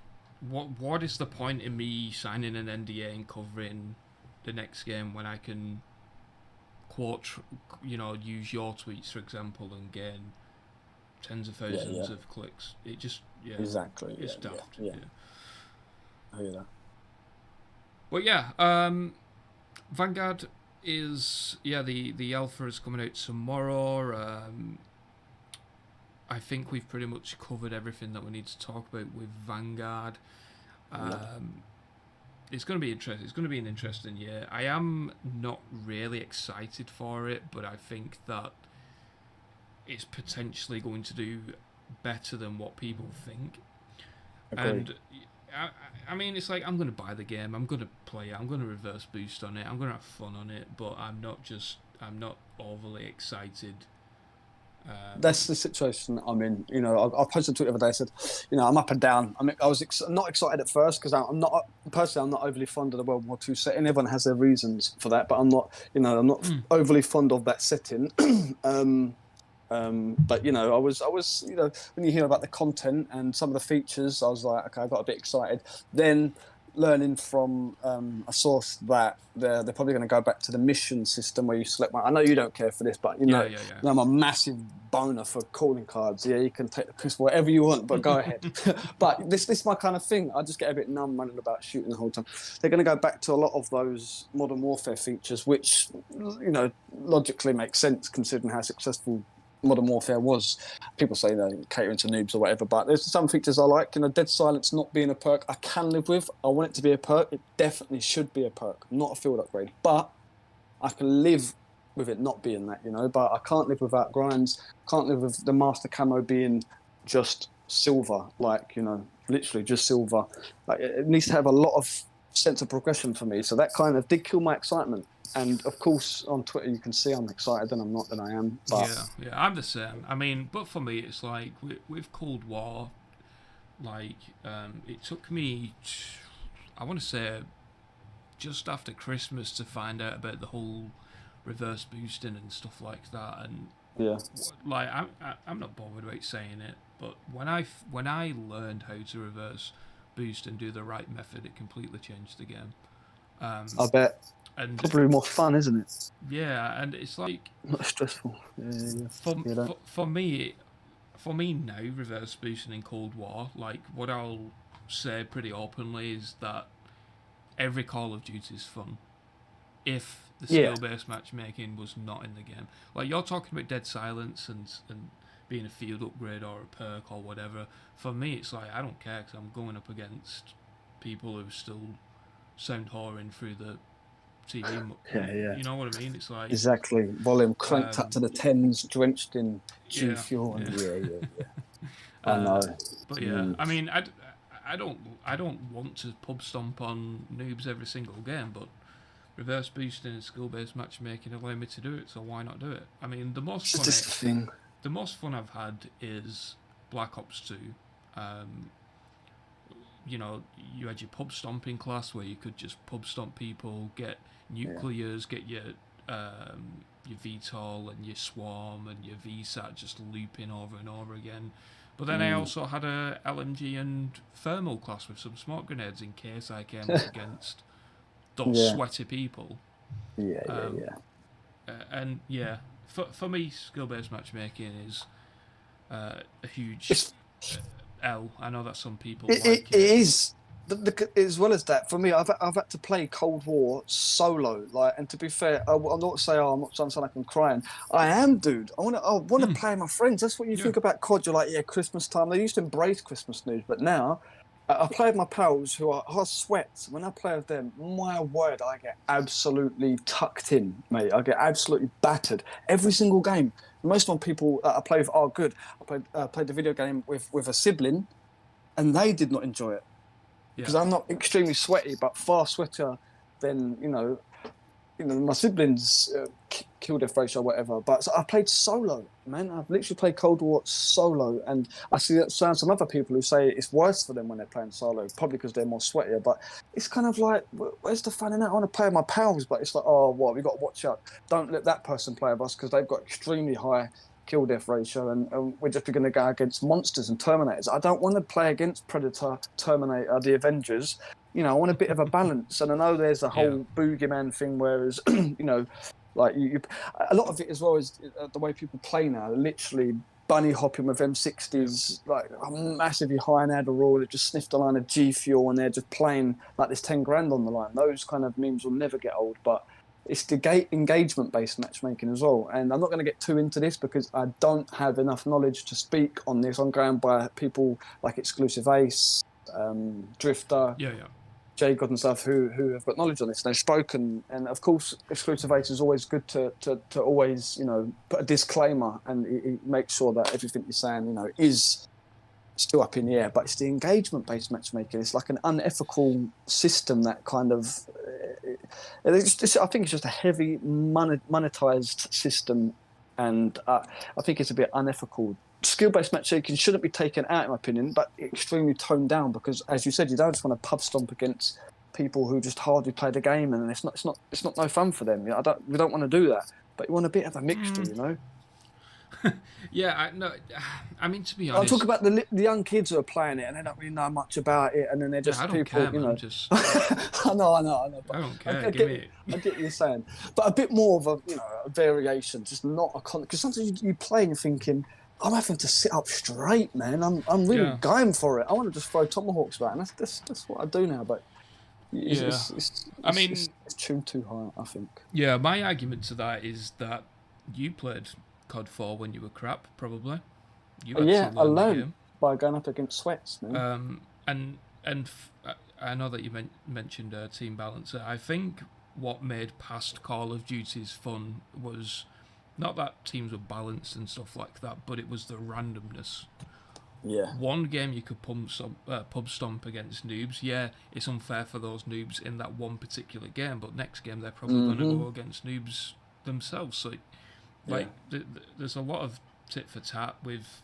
what is the point in me signing an NDA and covering the next game when I can quote, you know, use your tweets, for example, and gain tens of thousands of clicks. It just exactly. it's daft. Yeah. I hear that. But Vanguard is the alpha is coming out tomorrow. I think we've pretty much covered everything that we need to talk about with Vanguard. It's going to be interesting. It's going to be an interesting year. I am not really excited for it, but I think that it's potentially going to do better than what people think. Agreed. And I mean, it's like, I'm going to buy the game. I'm going to play it. I'm going to reverse boost on it. I'm going to have fun on it. But I'm not overly excited. That's the situation I'm in. You know, I posted a tweet the other day. I said, you know, I'm up and down. I mean, I was not excited at first because I'm not overly fond of the World War II setting. Everyone has their reasons for that, but I'm not overly fond of that setting. But you know, I was, you know, when you hear about the content and some of the features, I was like, okay, I got a bit excited. Then learning from a source that they're probably going to go back to the mission system where you select one. I know you don't care for this, but you know, I'm a massive boner for calling cards. Yeah, you can take the piss whatever you want, but go ahead. But this is my kind of thing. I just get a bit numb running about shooting the whole time. They're going to go back to a lot of those Modern Warfare features, which, you know, logically makes sense considering how successful Modern Warfare was. People say they're catering to noobs or whatever, but there's some features I like. You know, Dead Silence not being a perk, I can live with. I want it to be a perk. It definitely should be a perk, not a field upgrade. But I can live with it not being that, you know. But I can't live without grinds. Can't live with the master camo being just silver, like, you know, literally just silver. Like, it needs to have a lot of sense of progression for me. So that kind of did kill my excitement. And of course, on Twitter, you can see I'm excited, and I'm not, and I am. But yeah, I'm the same. I mean, but for me, it's like with Cold War, like it took me, I want to say, just after Christmas to find out about the whole reverse boosting and stuff like that. And like I'm not bothered about saying it, but when I learned how to reverse boost and do the right method, it completely changed the game. I bet. And probably more fun, isn't it? Yeah, and it's like not stressful. For me now, reverse boosting in Cold War, like what I'll say pretty openly is that every Call of Duty is fun. If the skill-based matchmaking was not in the game, like you're talking about Dead Silence and being a field upgrade or a perk or whatever. For me, it's like I don't care because I'm going up against people who still sound whoring through the TV. You know what I mean? It's like exactly volume cranked up to the 10s, drenched in G fuel. I know. But I mean, I don't want to pub stomp on noobs every single game, but reverse boosting and skill based matchmaking allow me to do it, so why not do it? I mean, the most fun I've had is Black Ops 2. You know, you had your pub stomping class where you could just pub stomp people, get nuclears, get your VTOL and your Swarm and your VSAT just looping over and over again. But then I also had a LMG and thermal class with some smoke grenades in case I came up against those sweaty people. And for me, skill-based matchmaking is a huge L. I know that some people like it. It is. As well as that, for me, I've had to play Cold War solo. Like, and to be fair, I'm not saying I'm not sounding like I'm crying. I am, dude. I want to play with my friends. That's what you think about COD. You're like, Christmas time. They used to embrace Christmas news, but now I play with my pals who I sweat. When I play with them, my word, I get absolutely tucked in, mate. I get absolutely battered every single game. Most of the people that I play with are good. I played the video game with a sibling, and they did not enjoy it. Because I'm not extremely sweaty, but far sweatier than my siblings' kill death ratio or whatever. But so I played solo, man. I've literally played Cold War solo, and I see that some other people who say it's worse for them when they're playing solo, probably because they're more sweatier. But it's kind of like, where's the fun in that? I want to play with my pals, but it's like, we got to watch out. Don't let that person play with us because they've got extremely high kill death ratio, and we're just going to go against monsters and Terminators. I don't want to play against Predator, Terminator, the Avengers. I want a bit of a balance, and I know there's a whole boogeyman thing, whereas like you a lot of it as well is the way people play now. Literally, bunny hopping with M60s, like massively high in Adderall. They just sniffed a line of G Fuel and they're just playing like there's 10 grand on the line. Those kind of memes will never get old, but it's the engagement-based matchmaking as well. And I'm not going to get too into this because I don't have enough knowledge to speak on this. I'm going by people like Exclusive Ace, Drifter, Jay God and stuff who have got knowledge on this. They've spoken, and of course, Exclusive Ace is always good to always, put a disclaimer and he makes sure that everything you're saying, is still up in the air. But it's the engagement-based matchmaking. It's like an unethical system that kind of, I think it's just a heavy monetized system, and I think it's a bit unethical. Skill-based matchmaking shouldn't be taken out, in my opinion, but extremely toned down because, as you said, you don't just want to pub stomp against people who just hardly play the game, and it's not no fun for them. We don't want to do that, but you want a bit of a mixture, Yeah, I mean, to be honest, I'll talk about the young kids who are playing it and they don't really know much about it, and then they're just I don't people, care, man, just... I know. But I don't care. I get what you're saying, but a bit more of a variation, just not a because sometimes you play and you're thinking, I'm having to sit up straight, man. I'm really going for it. I want to just throw tomahawks back, and that's what I do now. But it's tuned too high, I think. Yeah, my argument to that is that you played COD 4 when you were crap, probably. You alone by going up against sweats, man. I know that you mentioned team balance. I think what made past Call of Duties fun was not that teams were balanced and stuff like that, but it was the randomness. Yeah. One game you could pub stomp against noobs. Yeah, it's unfair for those noobs in that one particular game, but next game they're probably going to go against noobs themselves. So, there's a lot of tit for tat with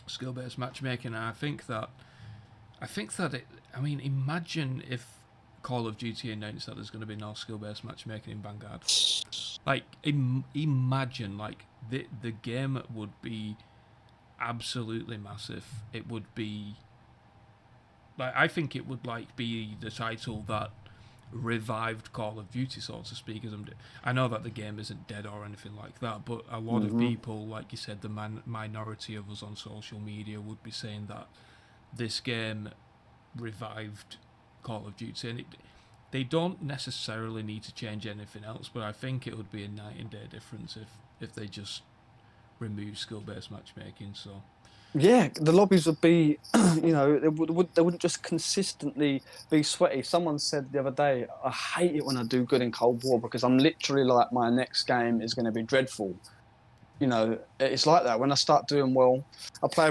skill-based matchmaking, and I think that imagine if Call of Duty announced that there's going to be no skill-based matchmaking in Vanguard. Like, imagine, like, the game would be absolutely massive. It would be, like, I think it would, like, be the title that revived Call of Duty, so to speak. I know that the game isn't dead or anything like that, but a lot of people, like you said, the minority of us on social media would be saying that this game revived Call of Duty, and they don't necessarily need to change anything else, but I think it would be a night and day difference if they just remove skill-based matchmaking. So yeah, the lobbies would be, they wouldn't just consistently be sweaty. Someone said the other day, I hate it when I do good in Cold War because I'm literally like, my next game is going to be dreadful. It's like that. When I start doing well, I play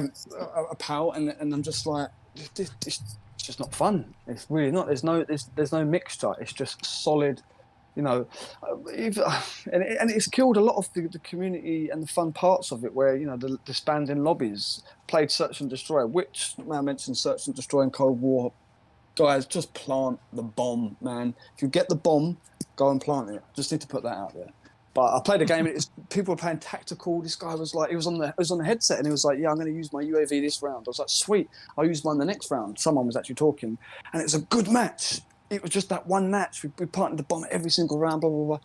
a pal and I'm just like, it's just not fun. It's really not. There's no mixture. It's just solid. And it's killed a lot of the community and the fun parts of it, where the disbanding lobbies played Search and Destroy, which I mentioned Search and Destroy in Cold War. Guys, just plant the bomb, man. If you get the bomb, go and plant it. Just need to put that out there. But I played a game and people were playing tactical. This guy was like, he was on the headset and he was like, yeah, I'm going to use my UAV this round. I was like, sweet, I'll use mine the next round. Someone was actually talking, and it was a good match. It was just that one match. We planted the bomb every single round, blah, blah, blah.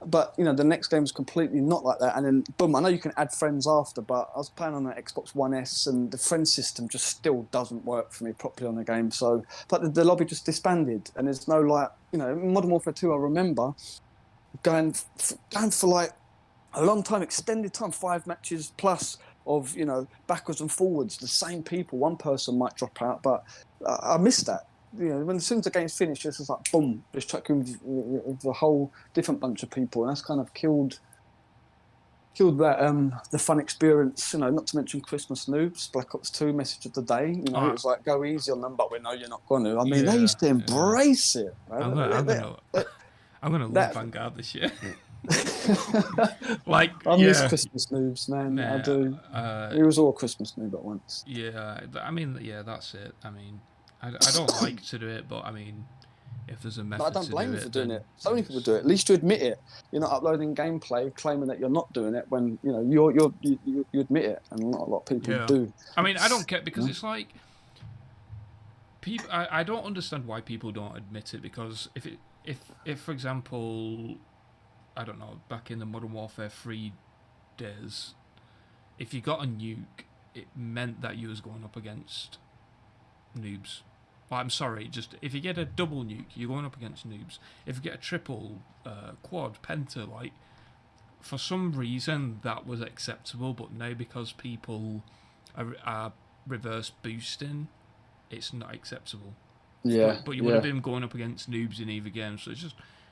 But, the next game was completely not like that. And then, boom, I know you can add friends after, but I was playing on an Xbox One S and the friend system just still doesn't work for me properly on the game. So, but the lobby just disbanded, and there's no, like, Modern Warfare 2, I remember going for like a long time, extended time, 5 matches plus of, backwards and forwards, the same people. One person might drop out, but I missed that. When as soon as the game's finished, it's just like, boom, just chucking with a whole different bunch of people, and that's kind of killed that the fun experience. Not to mention Christmas noobs, Black Ops 2 message of the day. It was like, go easy on them, but we know you're not going to. I mean, they used to embrace it. Right? I'm gonna love Vanguard this year. Like, I miss Christmas noobs, man. I do. It was all Christmas noob at once. Yeah, I mean, that's it. I mean, I don't like to do it, but I mean, if there's a method I don't blame you for doing it. So many people do it. At least you admit it. You're not uploading gameplay claiming that you're not doing it when you admit it, and not a lot of people do. I mean, I don't care because it's like people. I don't understand why people don't admit it, because if for example, I don't know, back in the Modern Warfare 3 days, if you got a nuke, it meant that you was going up against noobs. Well, I'm sorry, just if you get a double nuke, you're going up against noobs. If you get a triple, quad, penta, like, for some reason that was acceptable, but now because people are reverse boosting, it's not acceptable. Yeah, But you would have been going up against noobs in either game, so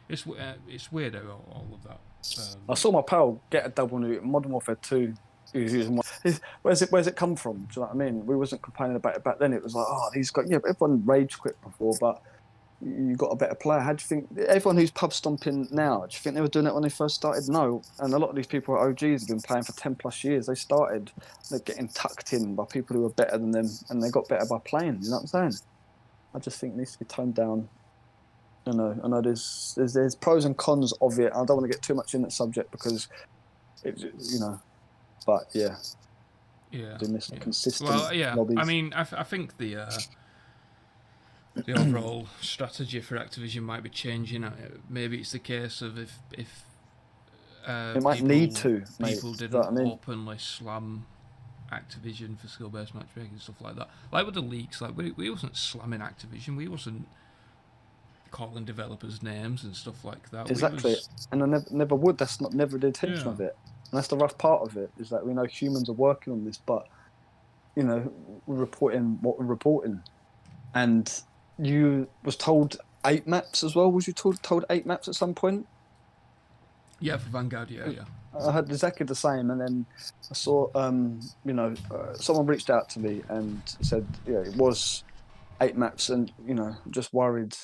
it's weird how all of that. I saw my pal get a double nuke in Modern Warfare 2. He was using where's it come from? Do you know what I mean? We wasn't complaining about it back then. It was like, oh, these got, yeah, but everyone rage quit before, but you got a better player. How do you think everyone who's pub stomping now? Do you think they were doing it when they first started? No. And a lot of these people are OGs, have been playing for 10+ years. They're getting tucked in by people who are better than them, and they got better by playing. You know what I'm saying? I just think it needs to be toned down. I know there's pros and cons of it. I don't want to get too much in that subject because but yeah. Consistent. Well, yeah. lobbies. I mean, I think the overall strategy for Activision might be changing. Maybe it's the case of if it might need to. People didn't openly slam Activision for skill-based matchmaking and stuff like that. Like with the leaks, like we wasn't slamming Activision. We wasn't calling developers names and stuff like that. Exactly, and I never would. That's never the intention of it. And that's the rough part of it, is that we know humans are working on this, but, we're reporting what we're reporting. And you was told 8 maps as well? Was you told 8 maps at some point? Yeah, for Vanguard, yeah. I had exactly the same, and then I saw, someone reached out to me and said, it was 8 maps, and, just worried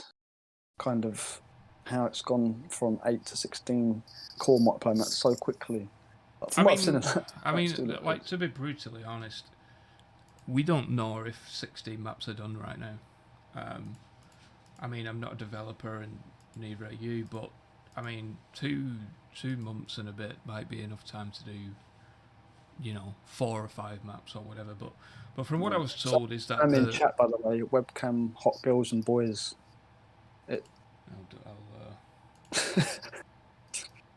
kind of how it's gone from 8 to 16 core multiplayer maps so quickly. To be brutally honest, we don't know if 16 maps are done right now. I'm not a developer, and neither are you, but 2 months and a bit might be enough time to do, 4 or 5 maps or whatever. But from what I was told is that in chat, by the way, webcam, hot girls and boys.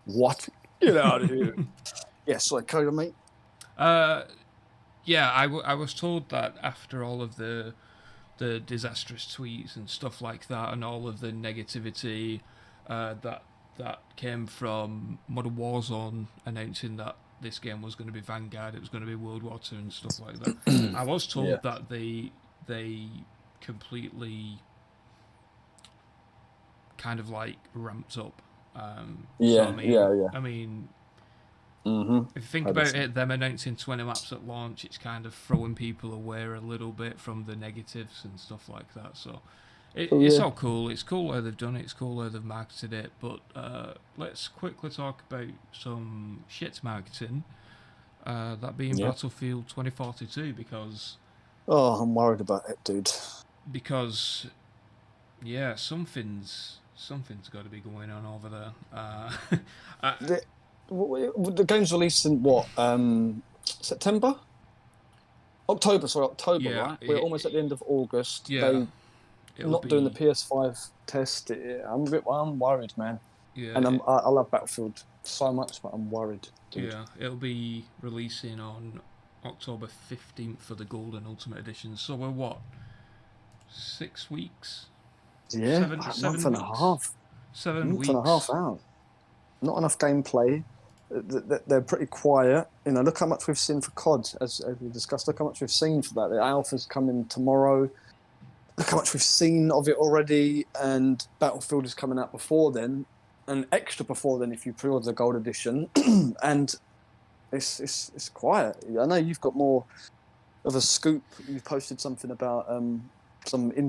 What? Get out of here. Yeah, sorry, carry on, mate. Yeah, I was told that after all of the disastrous tweets and stuff like that, and all of the negativity that came from Modern Warzone announcing that this game was going to be Vanguard, it was going to be World War II and stuff like that. I was told that they completely kind of like ramped up. If you think about it, them announcing 20 maps at launch, it's kind of throwing people away a little bit from the negatives and stuff like that. So it's all cool. It's cool how they've done it. It's cool how they've marketed it. But let's quickly talk about some shit marketing. That being Battlefield 2042, because... Oh, I'm worried about it, dude. Because, something's got to be going on over there. The game's released in what? September? October, right? We're almost at the end of August. Yeah. They're not doing the PS5 test. I'm worried, man. Yeah. And I love Battlefield so much, but I'm worried, dude. Yeah, it'll be releasing on October 15th for the Gold and Ultimate Edition. So we're what? 6 weeks? Yeah, seven month and a half. 7 weeks. Month and a half out. Not enough gameplay. They're pretty quiet. Look how much we've seen for COD, as we discussed. Look how much we've seen for that. The alpha's coming tomorrow. Look how much we've seen of it already, and Battlefield is coming out before then, and extra before then if you pre-order the Gold Edition. And it's quiet. I know you've got more of a scoop. You've posted something about correct me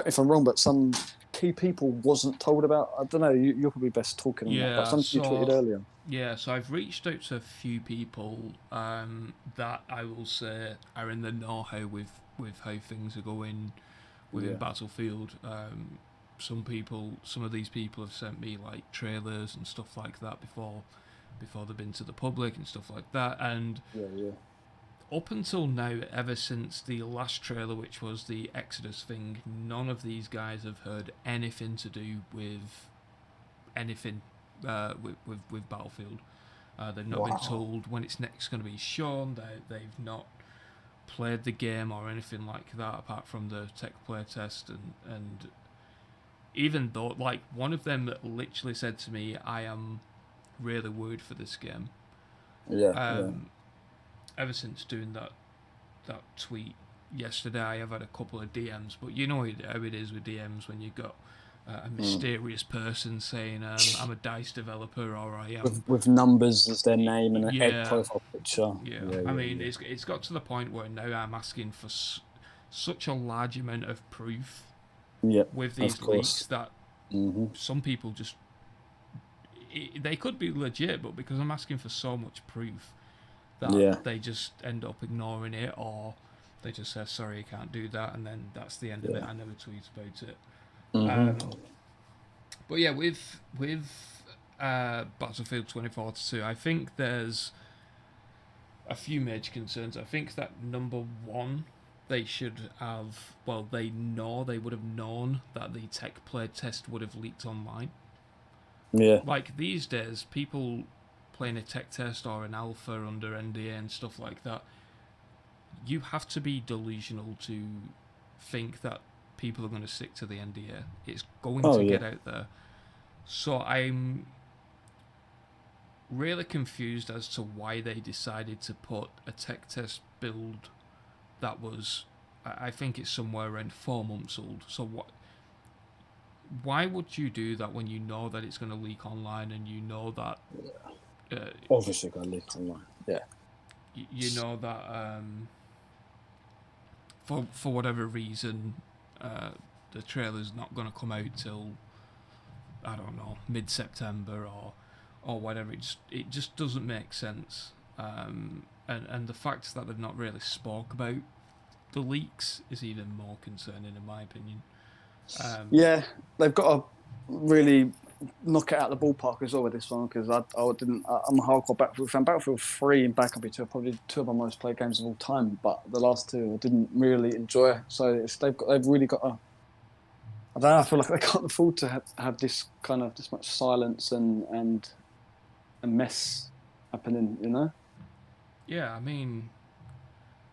if I'm wrong, but some key people wasn't told about. I don't know. You're probably best talking on that. But something you tweeted earlier. Yeah, so I've reached out to a few people that I will say are in the know-how with how things are going within Battlefield. Some of these people have sent me like trailers and stuff like that before they've been to the public and stuff like that. And up until now, ever since the last trailer, which was the Exodus thing, none of these guys have heard anything to do with anything with Battlefield. They've not been told when it's next going to be shown. They've not played the game or anything like that apart from the tech play test. And even though, like, one of them literally said to me, I am really worried for this game. Ever since doing that tweet yesterday, I have had a couple of DMs, but you know how it is with DMs when you got a mysterious person saying, I'm a DICE developer, or I am... With numbers as their name and an egg profile picture. I mean, it's got to the point where now I'm asking for such a large amount of proof with these leaks that some people just... They could be legit, but because I'm asking for so much proof that they just end up ignoring it, or they just say, sorry, you can't do that, and then that's the end of it. I never tweet about it. But yeah, with Battlefield 2042, I think there's a few major concerns. I think that number one, they should have, well, they would have known that the tech play test would have leaked online. Like these days, people playing a tech test or an alpha under NDA and stuff like that, you have to be delusional to think that people are going to stick to the NDA. It's going to get out there. So I'm really confused as to why they decided to put a tech test build that was, I think it's somewhere around 4 months old. So why would you do that when you know that it's going to leak online, and you know that obviously going to leak online, you know that for whatever reason the trailer's not going to come out till, I don't know, mid-September or whatever. It just doesn't make sense, and the fact that they've not really spoke about the leaks is even more concerning in my opinion. They've got to really knock it out of the ballpark as well with this one, because I'm a hardcore Battlefield fan. Battlefield 3 and Backup are probably two of my most played games of all time, but the last two I didn't really enjoy. So they've really got to, I don't know, I feel like they can't afford to have this much silence and mess happening, you know? Yeah, I mean,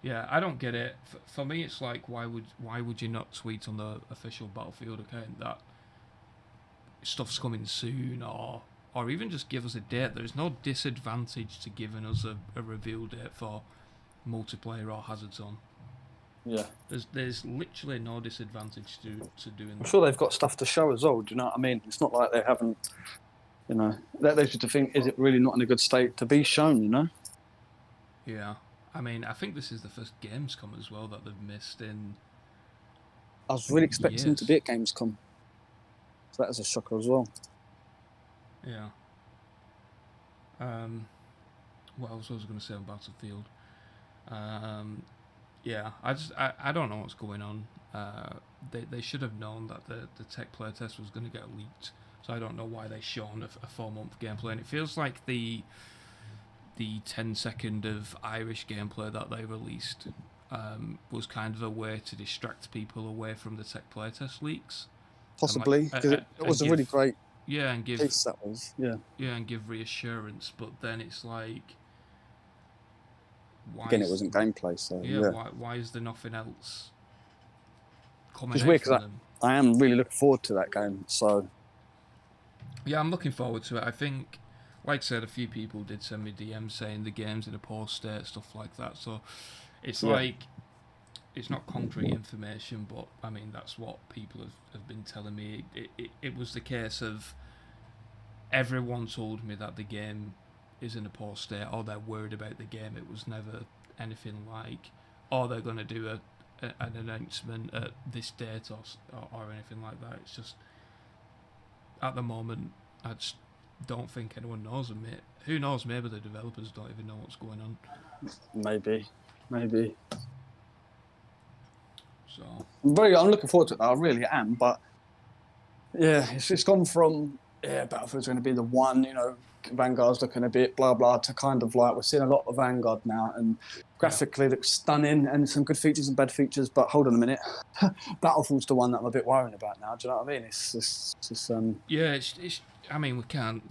yeah, I don't get it. For me, it's like, why would you not tweet on the official Battlefield account that stuff's coming soon, or even just give us a date? There's no disadvantage to giving us a reveal date for multiplayer or Hazard Zone. Yeah. There's literally no disadvantage to doing that. I'm sure they've got stuff to show as well, do you know what I mean? It's not like they haven't, you know, that leads you to think, is it really not in a good state to be shown, you know? Yeah. I mean, I think this is the first Gamescom as well that they've missed in... I was really expecting them to be at Gamescom. So that is a shocker as well. Yeah. What else was I going to say on Battlefield? Yeah, I don't know what's going on. They should have known that the tech play test was going to get leaked. So I don't know why they shown a 4-month gameplay. And it feels like the 10-second of Irish gameplay that they released was kind of a way to distract people away from the tech playtest leaks. Possibly, because it was a really great piece, that was. And give reassurance, but then it's like... Again, it wasn't gameplay, so... Why is there nothing else coming out? It's weird, because I am really looking forward to that game, so... Yeah, I'm looking forward to it. I think... Like I said, a few people did send me DMs saying the game's in a poor state, stuff like that. So it's like, it's not concrete information, but I mean, that's what people have been telling me. It was the case of everyone told me that the game is in a poor state, or they're worried about the game. It was never anything like, oh, they're going to do an announcement at this date or anything like that. It's just, at the moment, I just don't think anyone knows. And who knows, maybe the developers don't even know what's going on. Maybe. So I'm looking forward to it. I really am, but yeah, it's gone from Battlefield's going to be the one, you know, Vanguard's looking a bit blah blah, to kind of like, we're seeing a lot of Vanguard now, and graphically looks stunning and some good features and bad features. But hold on a minute, Battlefield's the one that I'm a bit worried about now. Do you know what I mean? It's I mean, we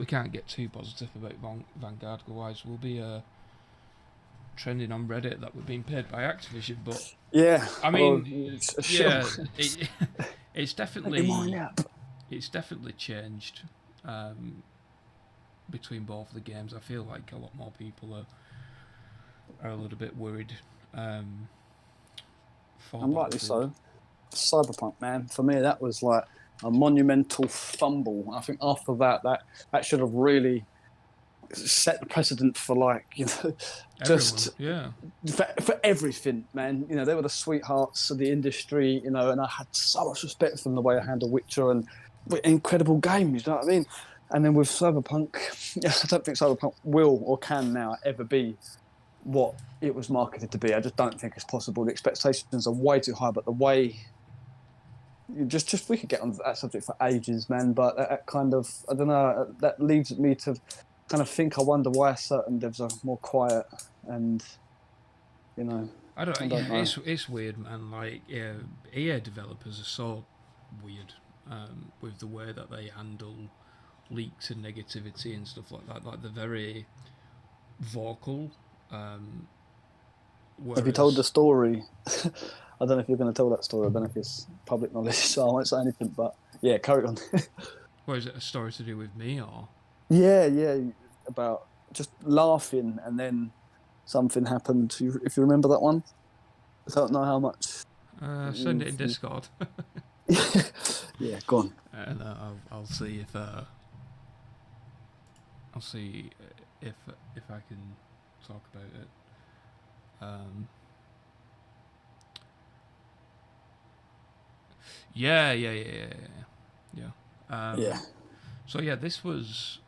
can't get too positive about Vanguard, otherwise we'll be trending on Reddit that we're being paid by Activision. But Yeah. I Well, mean, sure. yeah, it's Make your mind definitely up. changed between both the games. I feel like a lot more people are a little bit worried. For And rightly Battlefield. so. Cyberpunk, man, for me that was like a monumental fumble. I think after that should have really set the precedent for, like, Everyone, just yeah. for everything, man. They were the sweethearts of the industry, and I had so much respect for them, the way I handled Witcher and incredible games. You know what I mean? And then with Cyberpunk, I don't think Cyberpunk will or can now ever be what it was marketed to be. I just don't think it's possible. The expectations are way too high, but the way just we could get on that subject for ages, man. But that kind of, I don't know, that leaves me to kind of think. I wonder why certain devs are more quiet, and I don't. I Yeah, don't know. it's weird, man. Like, yeah, EA developers are so weird with the way that they handle leaks and negativity and stuff like that. Like, they're very vocal. Have you told the Whereas, story? I don't know if you're going to tell that story. I don't know if it's public knowledge, so I won't say anything. But yeah, carry on. what is it? A story to do with me or? Yeah, about just laughing, and then something happened. If you remember that one, I don't know how much. Send it in Discord, Yeah, go on. and I'll see if I'll see if I can talk about it. Yeah. Yeah. So yeah, this was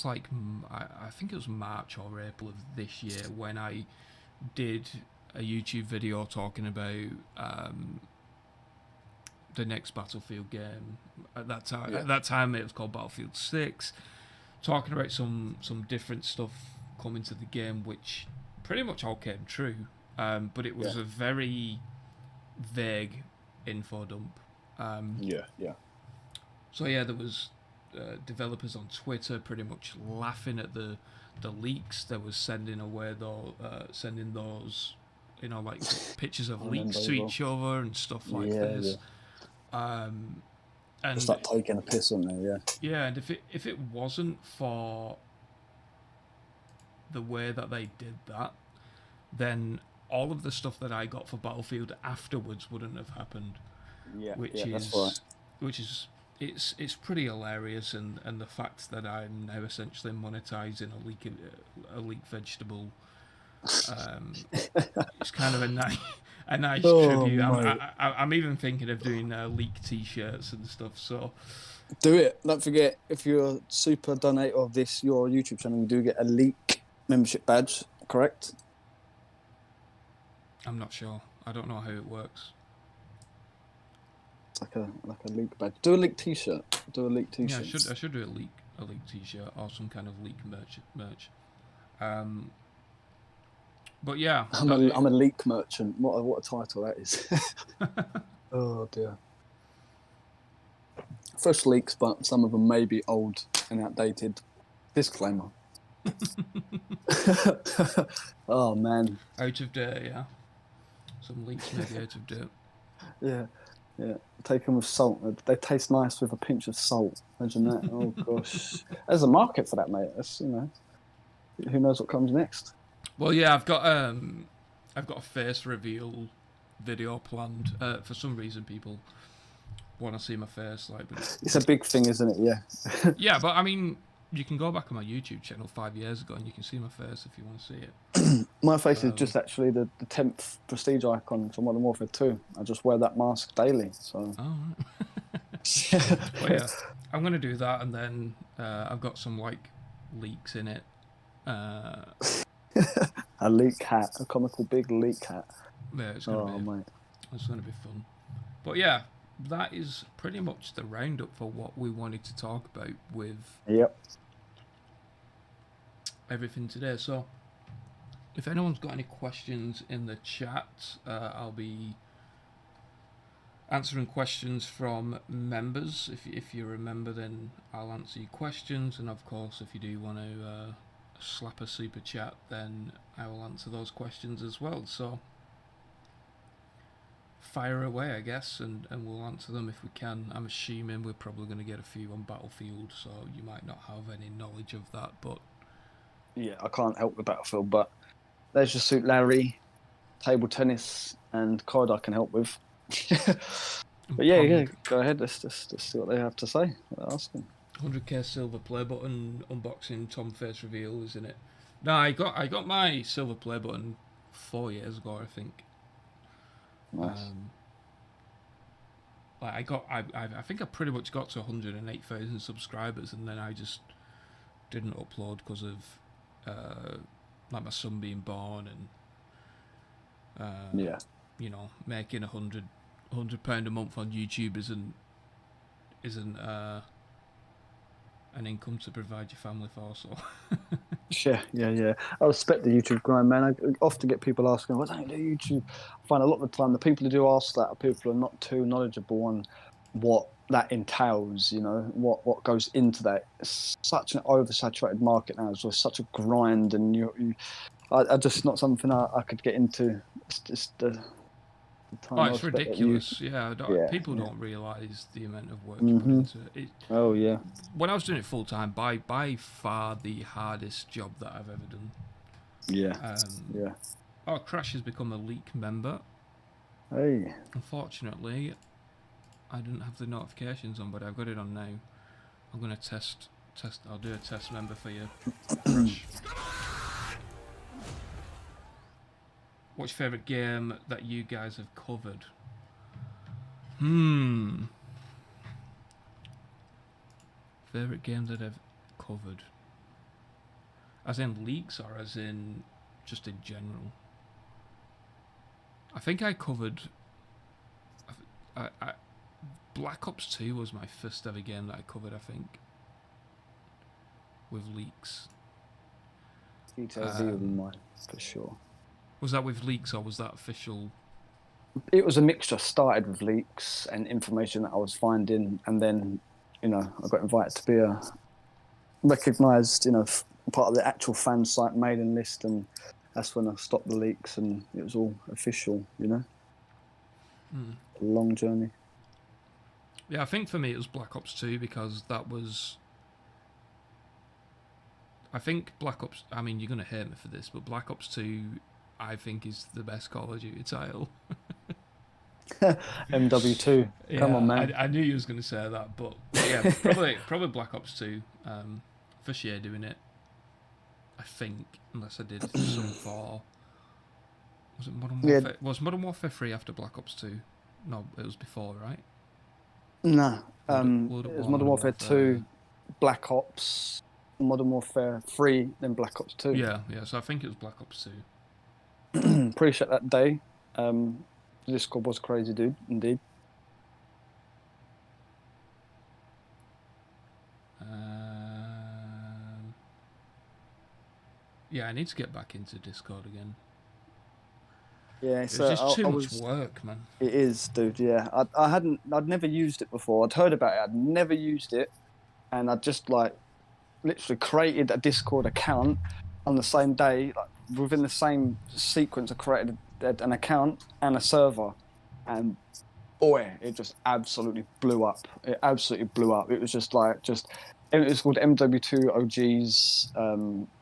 like I think it was March or April of this year when I did a YouTube video talking about the next Battlefield game. At that time it was called Battlefield 6. Talking about some different stuff coming to the game, which pretty much all came true. But it was a very vague info dump. Yeah. So yeah, there was developers on Twitter pretty much laughing at the leaks. They was sending those, like pictures of leaks to each other and stuff like this. And Just like taking a piss on there, yeah, and if it wasn't for the way that they did that, then all of the stuff that I got for Battlefield afterwards wouldn't have happened. That's right. Which is it's pretty hilarious, and the fact that I'm now essentially monetizing a leak vegetable. It's kind of a nice tribute. I'm even thinking of doing leak T-shirts and stuff. So Do it. Don't forget, if you're a super donator of your YouTube channel, you do get a leak membership badge. Correct? I'm not sure. I don't know how it works. It's like a leak badge. Do a leak T-shirt. Yeah, I should do a leak T-shirt or some kind of leak merch. But yeah, I'm a leak merchant. What a title that is. Oh dear. Fresh leaks, but some of them may be old and outdated. Disclaimer. Oh man. Out of date, yeah. Some leaks may be out of date. Yeah. Take them with salt. They taste nice with a pinch of salt. Imagine that. Oh gosh. There's a market for that, mate. That's, who knows what comes next. Well, yeah, I've got a face reveal video planned. For some reason, people want to see my face. It's a big thing, isn't it? Yeah. Yeah, but I mean, you can go back on my YouTube channel 5 years ago and you can see my face if you want to see it. My face is just actually the 10th prestige icon from Modern Warfare 2. I just wear that mask daily. So. Oh, right. Well, yeah, I'm going to do that, and then I've got some leaks in it. A leak hat, a comical big leak hat. Yeah, it's going to be fun. But yeah, that is pretty much the roundup for what we wanted to talk about with everything today. So if anyone's got any questions in the chat, I'll be answering questions from members. If you're a member, then I'll answer your questions, and of course, if you do want to slap a super chat, then I will answer those questions as well. So fire away, I guess, and we'll answer them if we can. I'm assuming we're probably going to get a few on Battlefield, so you might not have any knowledge of that, but Yeah, I can't help with Battlefield, but there's your suit, Larry, table tennis, and card I can help with. But yeah, go ahead. Let's see what they have to say. Ask them. 100k silver play button unboxing Tom Face reveal, isn't it? No, I got my silver play button 4 years ago, I think. Nice. Like I think I pretty much got to 108,000 subscribers, and then I just didn't upload because of like my son being born and you know, making £100 a month on YouTube isn't an income to provide your family for. So Yeah. I respect the YouTube grind, man. I often get people asking, "Why don't you do YouTube?" I find a lot of the time the people who do ask that are people who are not too knowledgeable on what that entails. You know, what goes into that. It's such an oversaturated market now. It's such a grind, and I just not something I could get into. It's just the time. it's ridiculous. People don't realise the amount of work you put into it. Oh yeah. When I was doing it full time, by far the hardest job that I've ever done. Yeah. Oh, Crash has become a Leak member. Hey. Unfortunately, I didn't have the notifications on, but I've got it on now. I'm gonna test. I'll do a test member for you, Crash. What's your favourite game that you guys have covered? Favourite game that I've covered? As in leaks or as in just in general? I think I covered... Black Ops 2 was my first ever game that I covered, I think. With leaks. Details would be mine, for sure. Was that with leaks or was that official? It was a mixture. Started with leaks and information that I was finding, and then, I got invited to be a recognised, part of the actual fan site mailing list, and that's when I stopped the leaks and it was all official. A long journey. Yeah, I think for me it was Black Ops 2 because that was. I think Black Ops. I mean, you're gonna hate me for this, but Black Ops 2. I think is the best Call of Duty title. MW2. Come on, man. I knew you was going to say that, but yeah, probably Black Ops 2. First year doing it, I think, unless I did some for. Was it Modern Warfare? Was Modern Warfare 3 after Black Ops 2? No, it was before, right? No. It was Modern Warfare 2, Black Ops, Modern Warfare 3, then Black Ops 2. Yeah. So I think it was Black Ops 2. Appreciate that day. Discord was crazy, dude. Indeed. Yeah, I need to get back into Discord again. Yeah, it's just too much work, man. It is, dude. Yeah, I'd never used it before. I'd heard about it. I'd never used it, and I just literally created a Discord account on the same day, within the same sequence. I created an account and a server, and boy, it just absolutely blew up. It absolutely blew up. It was it was called MW2 OGs.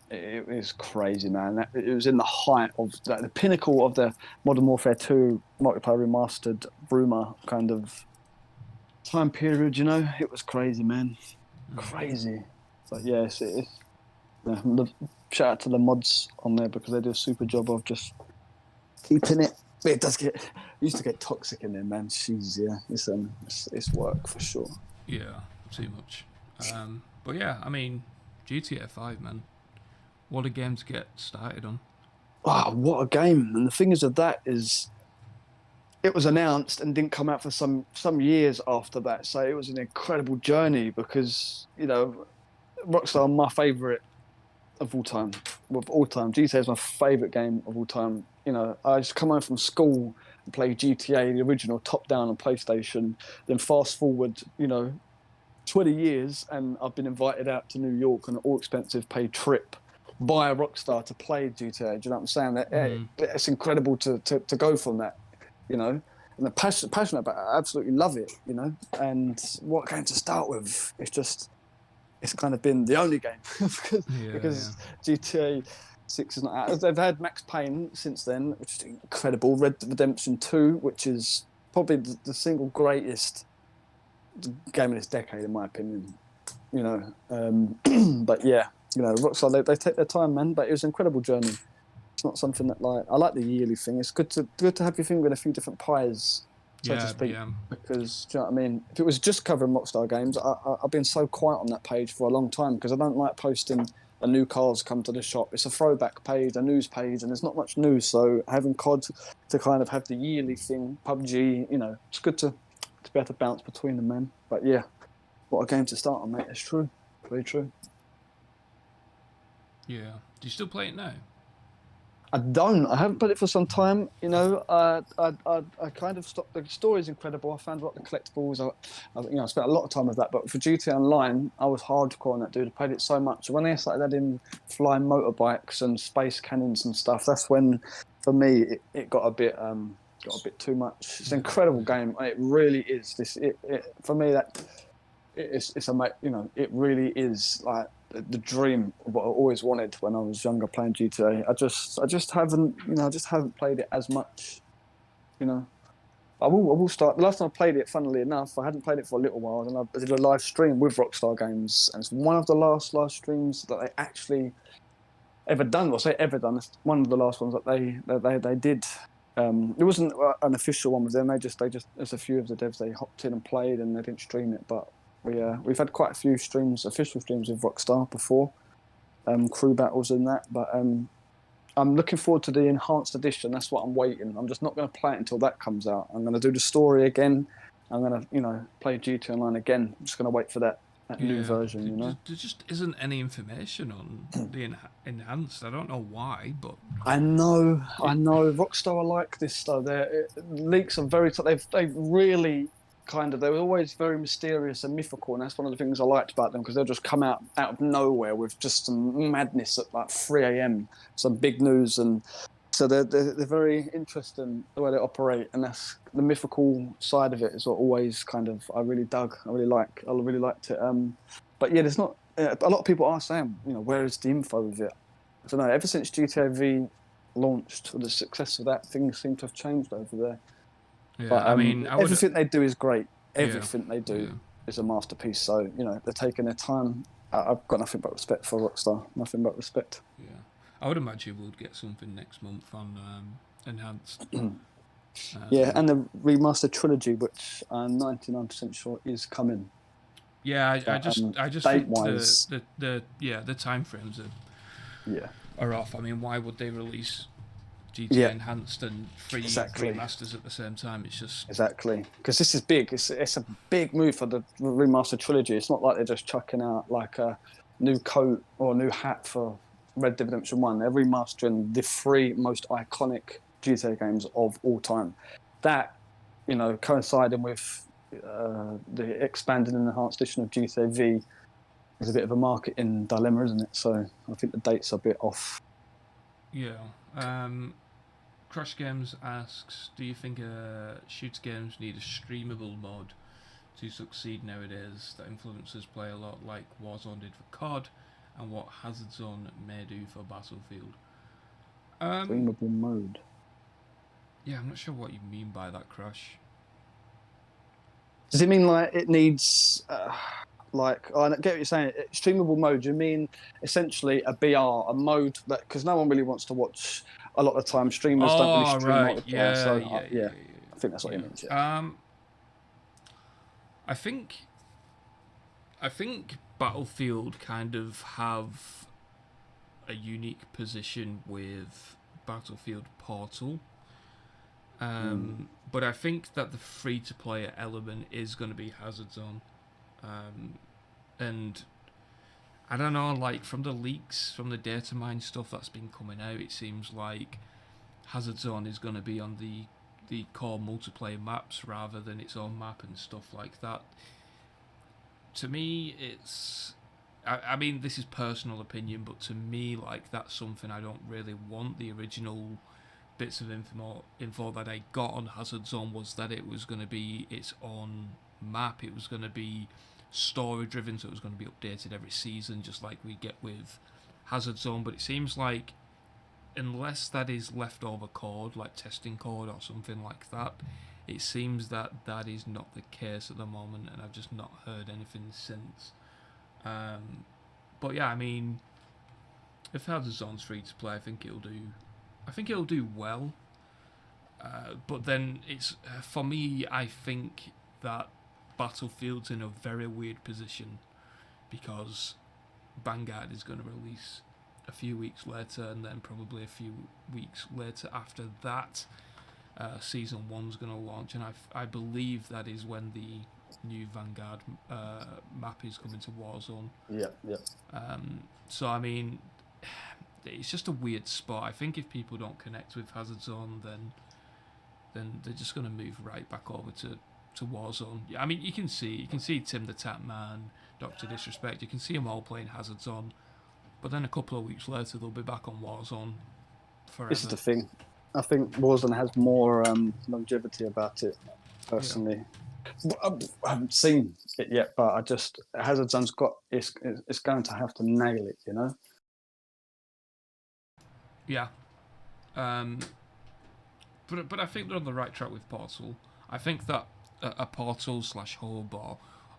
It was crazy, man. It was in the height of the pinnacle of the Modern Warfare 2 multiplayer remastered rumor kind of time period. It was crazy, man. Crazy. But yeah, shout out to the mods on there because they do a super job of just keeping it. But it used to get toxic in there, man. Jeez, yeah, it's work for sure. Yeah, too much. But yeah, I mean, GTA 5, man. What a game to get started on. Wow, what a game! And the thing is it was announced and didn't come out for some years after that. So it was an incredible journey because Rockstar are my favourite of all time. GTA is my favourite game of all time. I just come home from school play GTA, the original top down on PlayStation. Then fast forward, 20 years, and I've been invited out to New York on an all-expensive paid trip by a Rockstar to play GTA. Do you know what I'm saying? It's incredible to go from that, and I'm passionate about it. I absolutely love it, And what game to start with? It's kind of been the only game because GTA 6 is not out. They've had Max Payne since then, which is incredible. Red Dead Redemption 2, which is probably the single greatest game of this decade, in my opinion. But yeah, Rockstar, they take their time, man. But it was an incredible journey. It's not something that I like the yearly thing. It's good to have your finger in a few different pies, so to speak. Yeah. Because do you know what I mean? If it was just covering Rockstar games, I've been so quiet on that page for a long time because I don't like posting a new car's come to the shop. It's a throwback page, a news page, and there's not much news. So having COD to kind of have the yearly thing, PUBG, it's good to be able to bounce between them, man. But yeah, what a game to start on, mate. It's true, very true. Yeah. Do you still play it now? I don't. I haven't played it for some time. I kind of stopped. The story's incredible. I found a lot of the collectibles. I spent a lot of time with that. But for GTA Online, I was hardcore on that, dude. I played it so much. When they started adding flying motorbikes and space cannons and stuff, that's when, for me, it got a bit too much. It's an incredible game. It really is. For me, it really is like the dream of what I always wanted when I was younger playing GTA. I just haven't played it as much. I will start. The last time I played it, funnily enough, I hadn't played it for a little while, and I did a live stream with Rockstar Games, and it's one of the last live streams that they actually ever done. Well, say ever done. It's one of the last ones that they did. It wasn't an official one with them. There's a few of the devs they hopped in and played, and they didn't stream it, but. We've had quite a few official streams with Rockstar before, crew battles and that. But I'm looking forward to the enhanced edition. That's what I'm waiting. I'm just not going to play it until that comes out. I'm going to do the story again. I'm going to, play GTA Online again. I'm just going to wait for that new version. There just isn't any information on the enhanced. I don't know why, but I know. Rockstar are like this though. Their leaks are very. They've really. They were always very mysterious and mythical, and that's one of the things I liked about them because they'll just come out of nowhere with just some madness at like 3 a.m. some big news, and so they're very interesting the way they operate, and that's the mythical side of it is what always kind of I really dug. I really liked it. But yeah, there's not a lot of people are saying, where is the info with it? I don't know. Ever since GTA V launched, with the success of that, things seem to have changed over there. Yeah, but, everything they do is great. Everything they do is a masterpiece. So, they're taking their time. I've got nothing but respect for Rockstar. Nothing but respect. Yeah. I would imagine we'll get something next month on Enhanced. Yeah, and the remastered trilogy, which I'm 99% sure is coming. Yeah, I just think the time frames are off. I mean, why would they release GTA Enhanced and 3 remasters at the same time? It's just exactly because this is big. It's a big move for the remastered trilogy. It's not like they're just chucking out like a new coat or a new hat for Red Dead Redemption 1. They're remastering the 3 most iconic GTA games of all time. That coinciding with the expanded and enhanced edition of GTA V is a bit of a marketing dilemma, isn't it? So I think the date's a bit off. Yeah. Crush Games asks, do you think shooter games need a streamable mod to succeed nowadays that influencers play a lot like Warzone did for COD and what Hazard Zone may do for Battlefield? Streamable mode? Yeah, I'm not sure what you mean by that, Crush. Does it mean like it needs... I get what you're saying. Streamable mode, you mean essentially a BR, a mode that... Because no one really wants to watch... A lot of the time, streamers don't really stream multiplayer. Yeah. I think that's what you mean. Yeah. I think Battlefield kind of have a unique position with Battlefield Portal. But I think that the free-to-play element is going to be Hazard Zone. And I don't know, like from the leaks, from the data mine stuff that's been coming out, it seems like Hazard Zone is going to be on the the core multiplayer maps rather than its own map and stuff like that. To me, it's... I mean, this is personal opinion, but to me, like, that's something I don't really want. The original bits of info that I got on Hazard Zone was that it was going to be its own map. It was going to be story driven, so it was going to be updated every season, just like we get with Hazard Zone. But it seems like, unless that is leftover code, like testing code or something like that, it seems that that is not the case at the moment, and I've just not heard anything since. But yeah, I mean, if Hazard Zone's free to play, I think it'll do well. But then it's for me, I think that Battlefield's in a very weird position because Vanguard is going to release a few weeks later, and then probably a few weeks later after that, Season 1's going to launch, and I believe that is when the new Vanguard map is coming to Warzone. Yeah. So, I mean, it's just a weird spot. I think if people don't connect with Hazard Zone, then they're just going to move right back over to Warzone. I mean, you can see Tim the Tap Man, Dr. Disrespect, you can see them all playing Hazard Zone, but then a couple of weeks later they'll be back on Warzone forever. This is the thing. I think Warzone has more longevity about it, personally. Yeah. I haven't seen it yet, but Hazard Zone's it's going to have to nail it, you know? Yeah. But I think they're on the right track with Portal. I think that a Portal / Hub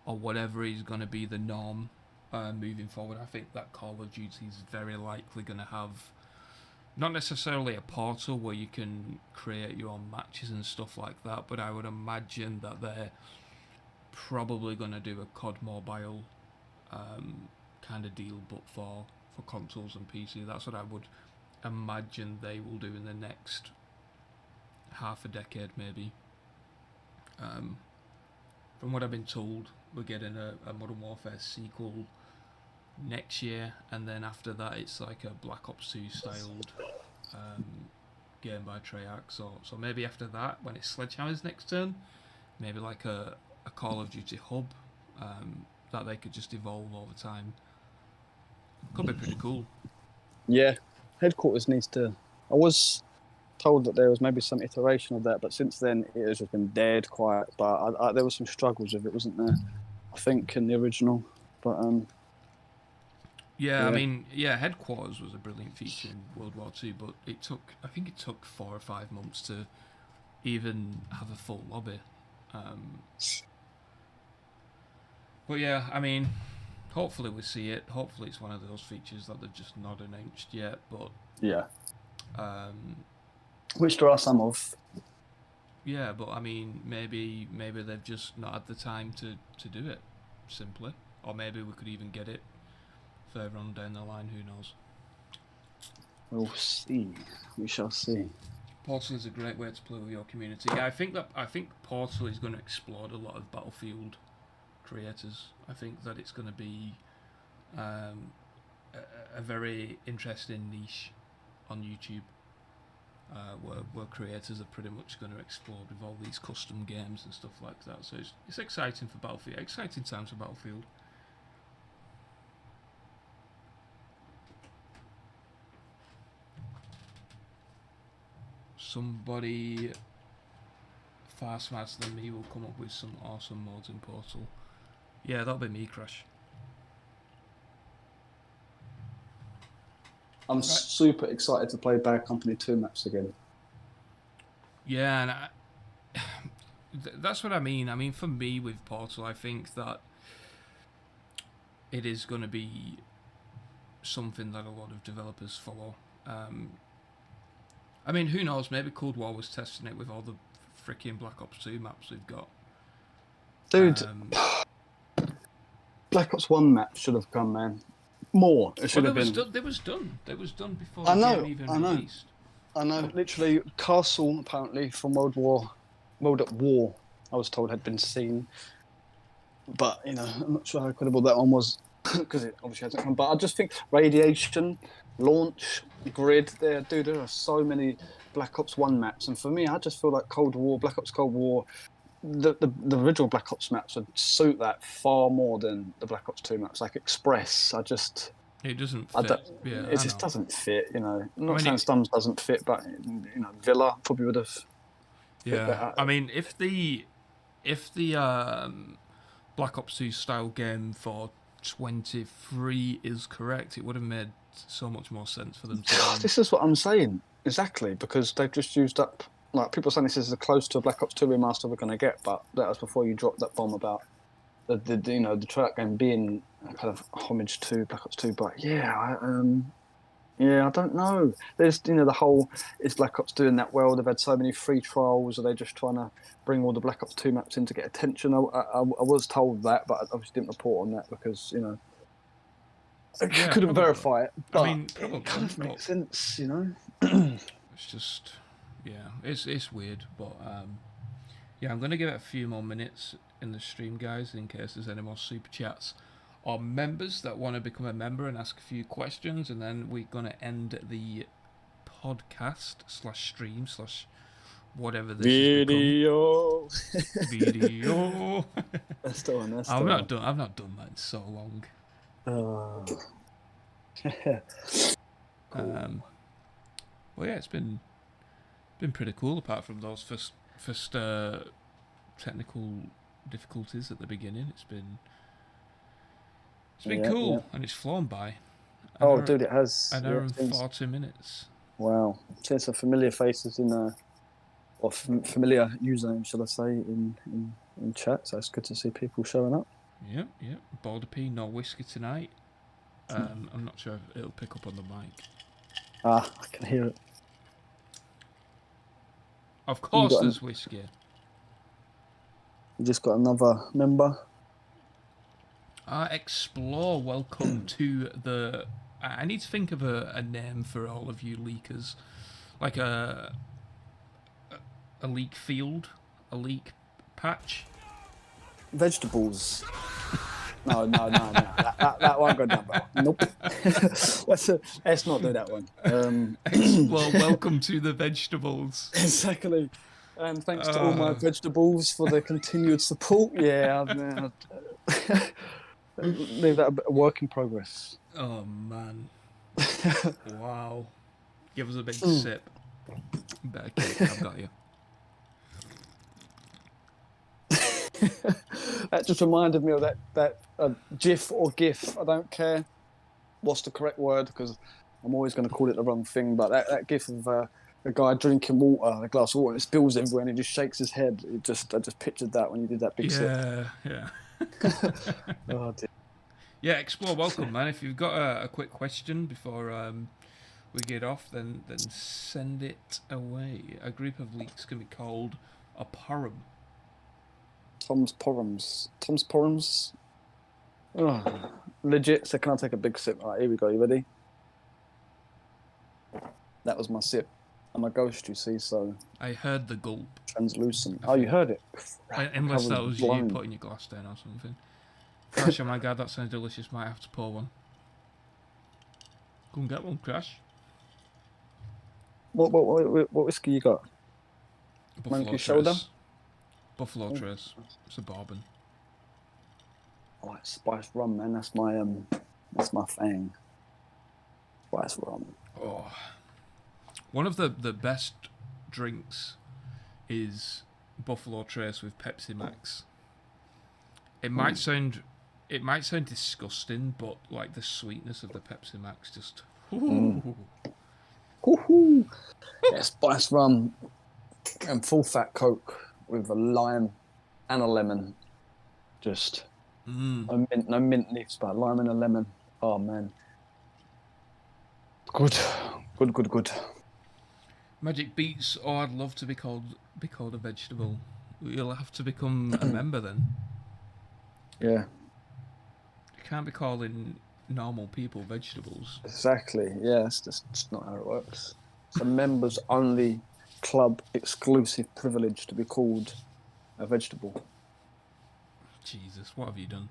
or whatever is going to be the norm moving forward. I think that Call of Duty is very likely going to have not necessarily a portal where you can create your own matches and stuff like that, but I would imagine that they're probably going to do a COD Mobile kind of deal, but for consoles and PC. That's what I would imagine they will do in the next half a decade, maybe. From what I've been told, we're getting a Modern Warfare sequel next year, and then after that it's like a Black Ops 2 styled game by Treyarch, so maybe after that, when it's Sledgehammer's next turn, maybe like a Call of Duty hub that they could just evolve over time. Could be pretty cool. Yeah, headquarters needs to... I was told that there was maybe some iteration of that, but since then it has just been dead quiet. But there were some struggles with it, wasn't there? I think in the original, but yeah, I mean, headquarters was a brilliant feature in World War II, but I think it took 4 or 5 months to even have a full lobby. But yeah, I mean, hopefully we see it. Hopefully it's one of those features that they've just not announced yet. But yeah, which there are some of. Yeah, but I mean, maybe they've just not had the time to do it, simply, or maybe we could even get it further on down the line. Who knows? We'll see. We shall see. Portal is a great way to play with your community. Yeah, I think Portal is going to explode a lot of Battlefield creators. I think that it's going to be a very interesting niche on YouTube, where creators are pretty much going to explode with all these custom games and stuff like that. So it's exciting for Battlefield. Exciting times for Battlefield. Somebody far smarter than me will come up with some awesome mods in Portal. Yeah, that'll be me, Crash. I'm super excited to play Bad Company 2 maps again. Yeah, and that's what I mean. I mean, for me with Portal, I think that it is going to be something that a lot of developers follow. I mean, who knows? Maybe Cold War was testing it with all the freaking Black Ops 2 maps we've got. Dude, Black Ops 1 map should have come, man. More. It should have been. They was done before the game even released. I know. Literally, Castle apparently from World at War, I was told had been seen. But I'm not sure how credible that one was because it obviously hasn't come. But I just think Radiation launch, grid. There are so many Black Ops 1 maps, and for me, I just feel like Black Ops Cold War, the original Black Ops maps would suit that far more than the Black Ops 2 maps. Like Express, It doesn't fit. it just doesn't fit. I'm not saying Slums doesn't fit, but Villa probably would have. Yeah, I mean, if the Black Ops 2 style game for 23 is correct, it would have made so much more sense for them to. This is what I'm saying exactly, because they've just used up. Like, people saying this is as close to a Black Ops 2 remaster we're going to get, but that was before you dropped that bomb about the track game being kind of homage to Black Ops 2. But I don't know. There's the whole, is Black Ops doing that well? They've had so many free trials. Are they just trying to bring all the Black Ops 2 maps in to get attention? I was told that, but I obviously didn't report on that because I couldn't verify it. But I mean, probably, it kind of makes sense, It's just, it's weird, but I'm going to give it a few more minutes in the stream, guys, in case there's any more super chats or members that want to become a member and ask a few questions, and then we're going to end the podcast /stream whatever this video. Video. That's the one. I've not done that in so long. Well, yeah, it's been pretty cool. Apart from those first technical difficulties at the beginning, it's been cool, and it's flown by. Dude, it has. An hour and 40 minutes. Wow, seeing some familiar faces or familiar username, shall I say, in chat. So it's good to see people showing up. Yep. Border P, no whiskey tonight. I'm not sure if it'll pick up on the mic. I can hear it. Of course there's whiskey. You just got another member. Explore, welcome to the... I need to think of a name for all of you leakers. Like a leak field? A leak patch? Vegetables. No. That won't go down well. Nope. Let's not do that one. Well, welcome to the vegetables. Exactly. And thanks to all my vegetables for the continued support. Yeah, leave that a work in progress. Oh, man. Wow. Give us a big sip. Better cake, I've got you. That just reminded me of that GIF or GIF. I don't care what's the correct word, because I'm always going to call it the wrong thing. But that GIF of a guy drinking water, a glass of water, and it spills everywhere, and he just shakes his head. I just pictured that when you did that big sip. Yeah. Oh, dear. Yeah, Explore, welcome, man. If you've got a quick question before we get off, then send it away. A group of leaks can be called a porum. Tom's Porums. Oh, legit. So can I take a big sip? All right, here we go. You ready? That was my sip. I'm a ghost, you see, so... I heard the gulp. Translucent. Oh, you heard it? Unless that was you putting your glass down or something. Crash, oh my god, that sounds delicious. Might have to pour one. Go and get one, Crash. What whiskey you got? Monkey Shoulder? Buffalo Trace. It's a bourbon. Oh, it's spiced rum, man. That's my thing. Spiced rum. Oh. One of the best drinks is Buffalo Trace with Pepsi Max. It might sound disgusting, but like the sweetness of the Pepsi Max just. Yeah, spiced rum and full fat Coke with a lime and a lemon. Just no mint leaves, but a lime and a lemon. Oh man, good. Magic Beats. Oh, I'd love to be called a vegetable. You'll have to become a member then. Yeah. You can't be calling normal people vegetables. Exactly. Yeah, it's just not how it works. It's a members only club exclusive privilege to be called a vegetable. Jesus, what have you done?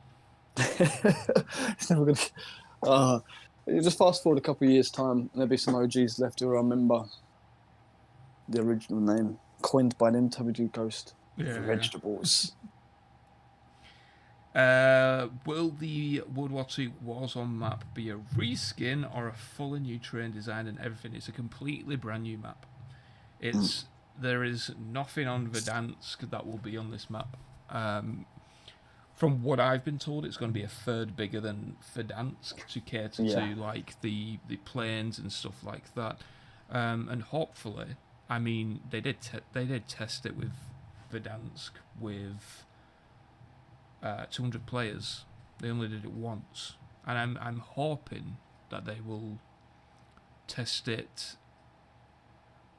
It's never gonna. You just fast forward a couple of years' time, and there'll be some OGs left who remember the original name coined by an MTG Ghost. Yeah. Vegetables. Will the World War II Warzone map be a reskin or a fully new terrain design and everything? It's a completely brand new map. There is nothing on Verdansk that will be on this map. From what I've been told, it's going to be a third bigger than Verdansk to cater to like the planes and stuff like that. And hopefully, I mean, they did test it with Verdansk with 200 players. They only did it once, and I'm hoping that they will test it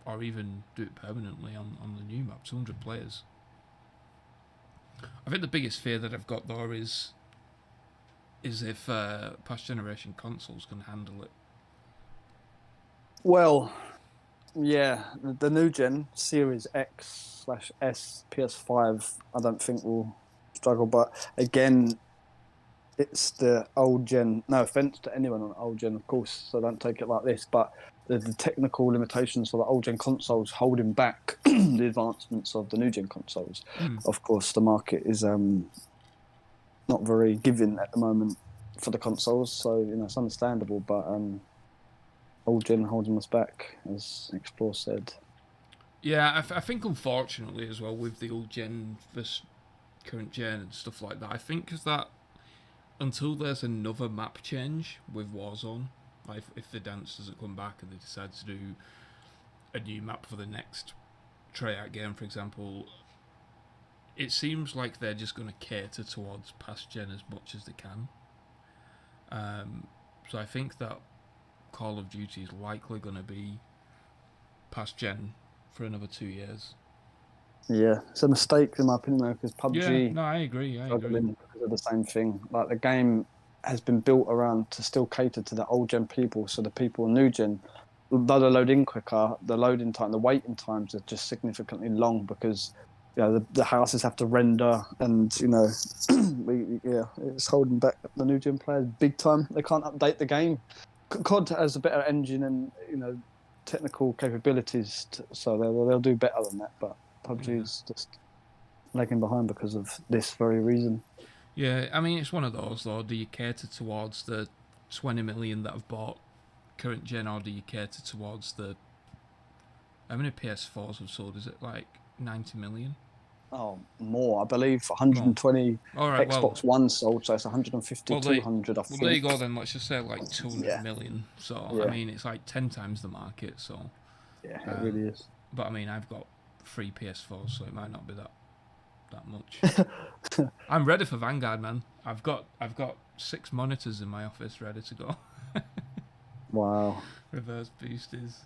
or even do it permanently on the new map. 200 players. I think the biggest fear that I've got though is if past generation consoles can handle it. Well, yeah, the new gen Series X/S PS5, I don't think will struggle. But again, it's the old gen. No offense to anyone on old gen, of course, so don't take it like this. But the technical limitations for the old gen consoles holding back the advancements of the new gen consoles. Of course, the market is not very giving at the moment for the consoles, so it's understandable. But old gen holding us back, as Explore said. Yeah, I think unfortunately as well with the old gen versus current gen and stuff like that, I think that until there's another map change with Warzone, like if the dance doesn't come back and they decide to do a new map for the next tryout game, for example, it seems like they're just going to cater towards past gen as much as they can. So I think that Call of Duty is likely going to be past gen for another 2 years. Yeah, it's a mistake in my opinion though, because PUBG. Yeah, no, I agree. Because of the same thing. Like the game has been built around to still cater to the old gen people, so the people in new gen, though they load in quicker, the loading time, the waiting times are just significantly long because the houses have to render, and it's holding back the new gen players big time. They can't update the game. COD has a better engine and technical capabilities, so they'll do better than that. But PUBG is just lagging behind because of this very reason. Yeah, I mean, it's one of those, though. Do you cater towards the 20 million that have bought current gen, or do you cater towards the... How many PS4s have sold? Is it like 90 million? Oh, more. I believe 120 Xbox One sold, so it's 150, 200, I think. Well, there you go then. Let's just say like 200 million. So, I mean, it's like 10 times the market, so... Yeah, it really is. But, I mean, I've got 3 PS4s, so it might not be that much. I'm ready for Vanguard, man. I've got 6 monitors in my office ready to go. Wow. Reverse boosters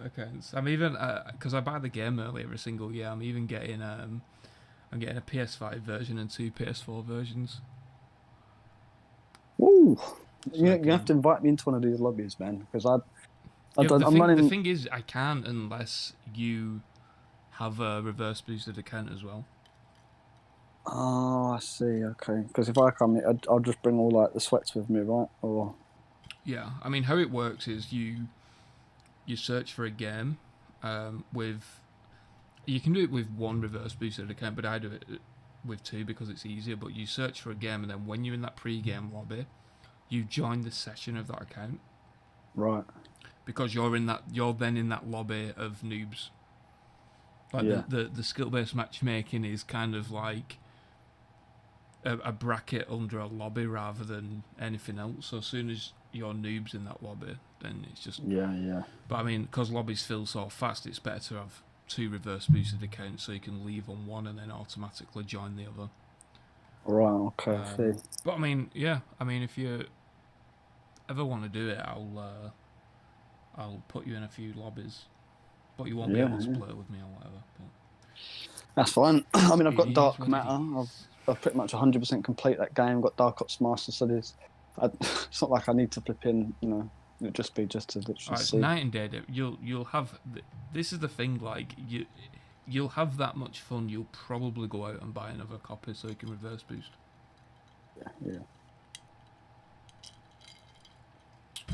accounts. I'm even because I buy the game early every single year. I'm even getting a PS5 version and 2 PS4 versions. Woo! You have to invite me into one of these lobbies, man, because The thing is, I can't unless you have a reverse boosted account as well. Oh, I see. Okay, because if I come, I'll just bring all like the sweats with me, right? Or yeah, I mean, how it works is you search for a game with. You can do it with 1 reverse boosted account, but I do it with 2 because it's easier. But you search for a game, and then when you're in that pre-game lobby, you join the session of that account. Right. Because you're then in that lobby of noobs. Like the skill-based matchmaking is kind of like a bracket under a lobby rather than anything else. So as soon as you're noobs in that lobby, then it's just... Yeah. But I mean, because lobbies fill so fast, it's better to have 2 reverse boosted accounts so you can leave on one and then automatically join the other. Right, okay, I see. But I mean, yeah, if you ever want to do it, I'll put you in a few lobbies. But you won't be able to play with me or whatever. But that's fine. I mean, I've got Dark Matter. I've pretty much 100% complete that game. Got Dark Ops Master, so it's not like I need to flip in. It'll just be just to literally see. Night and day. You'll have. This is the thing. Like you'll have that much fun. You'll probably go out and buy another copy so you can reverse boost. Yeah.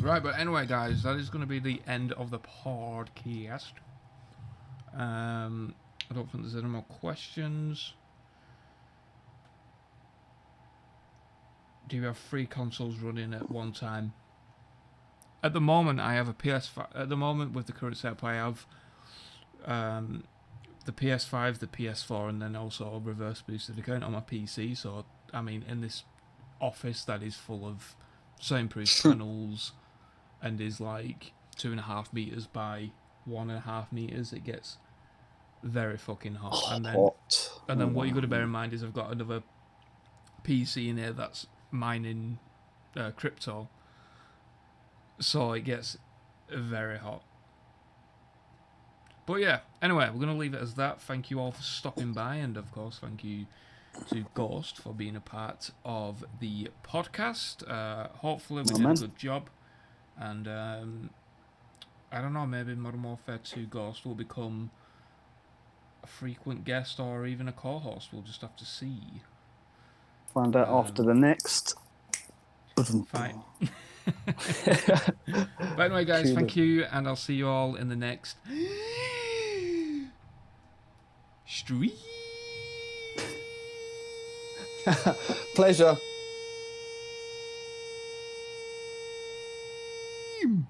Right, but anyway, guys, that is going to be the end of the podcast. I don't think there's any more questions. Do you have 3 consoles running at one time? At the moment, I have a PS5. At the moment, with the current setup, I have the PS5, the PS4, and then also a reverse boosted account on my PC. So, I mean, in this office that is full of soundproof panels and is like 2.5 meters by 1.5 meters, it gets very fucking hot. And then what you got to bear in mind is I've got another PC in here that's mining crypto, so it gets very hot. But yeah, anyway, we're going to leave it as that. Thank you all for stopping by, and of course thank you to Ghost for being a part of the podcast. Hopefully we did a good job, and I don't know, maybe Modern Warfare 2 Ghost will become a frequent guest or even a co-host. We'll just have to see. Find out after the next. Fine. But anyway, guys, thank you, and I'll see you all in the next stream. Pleasure.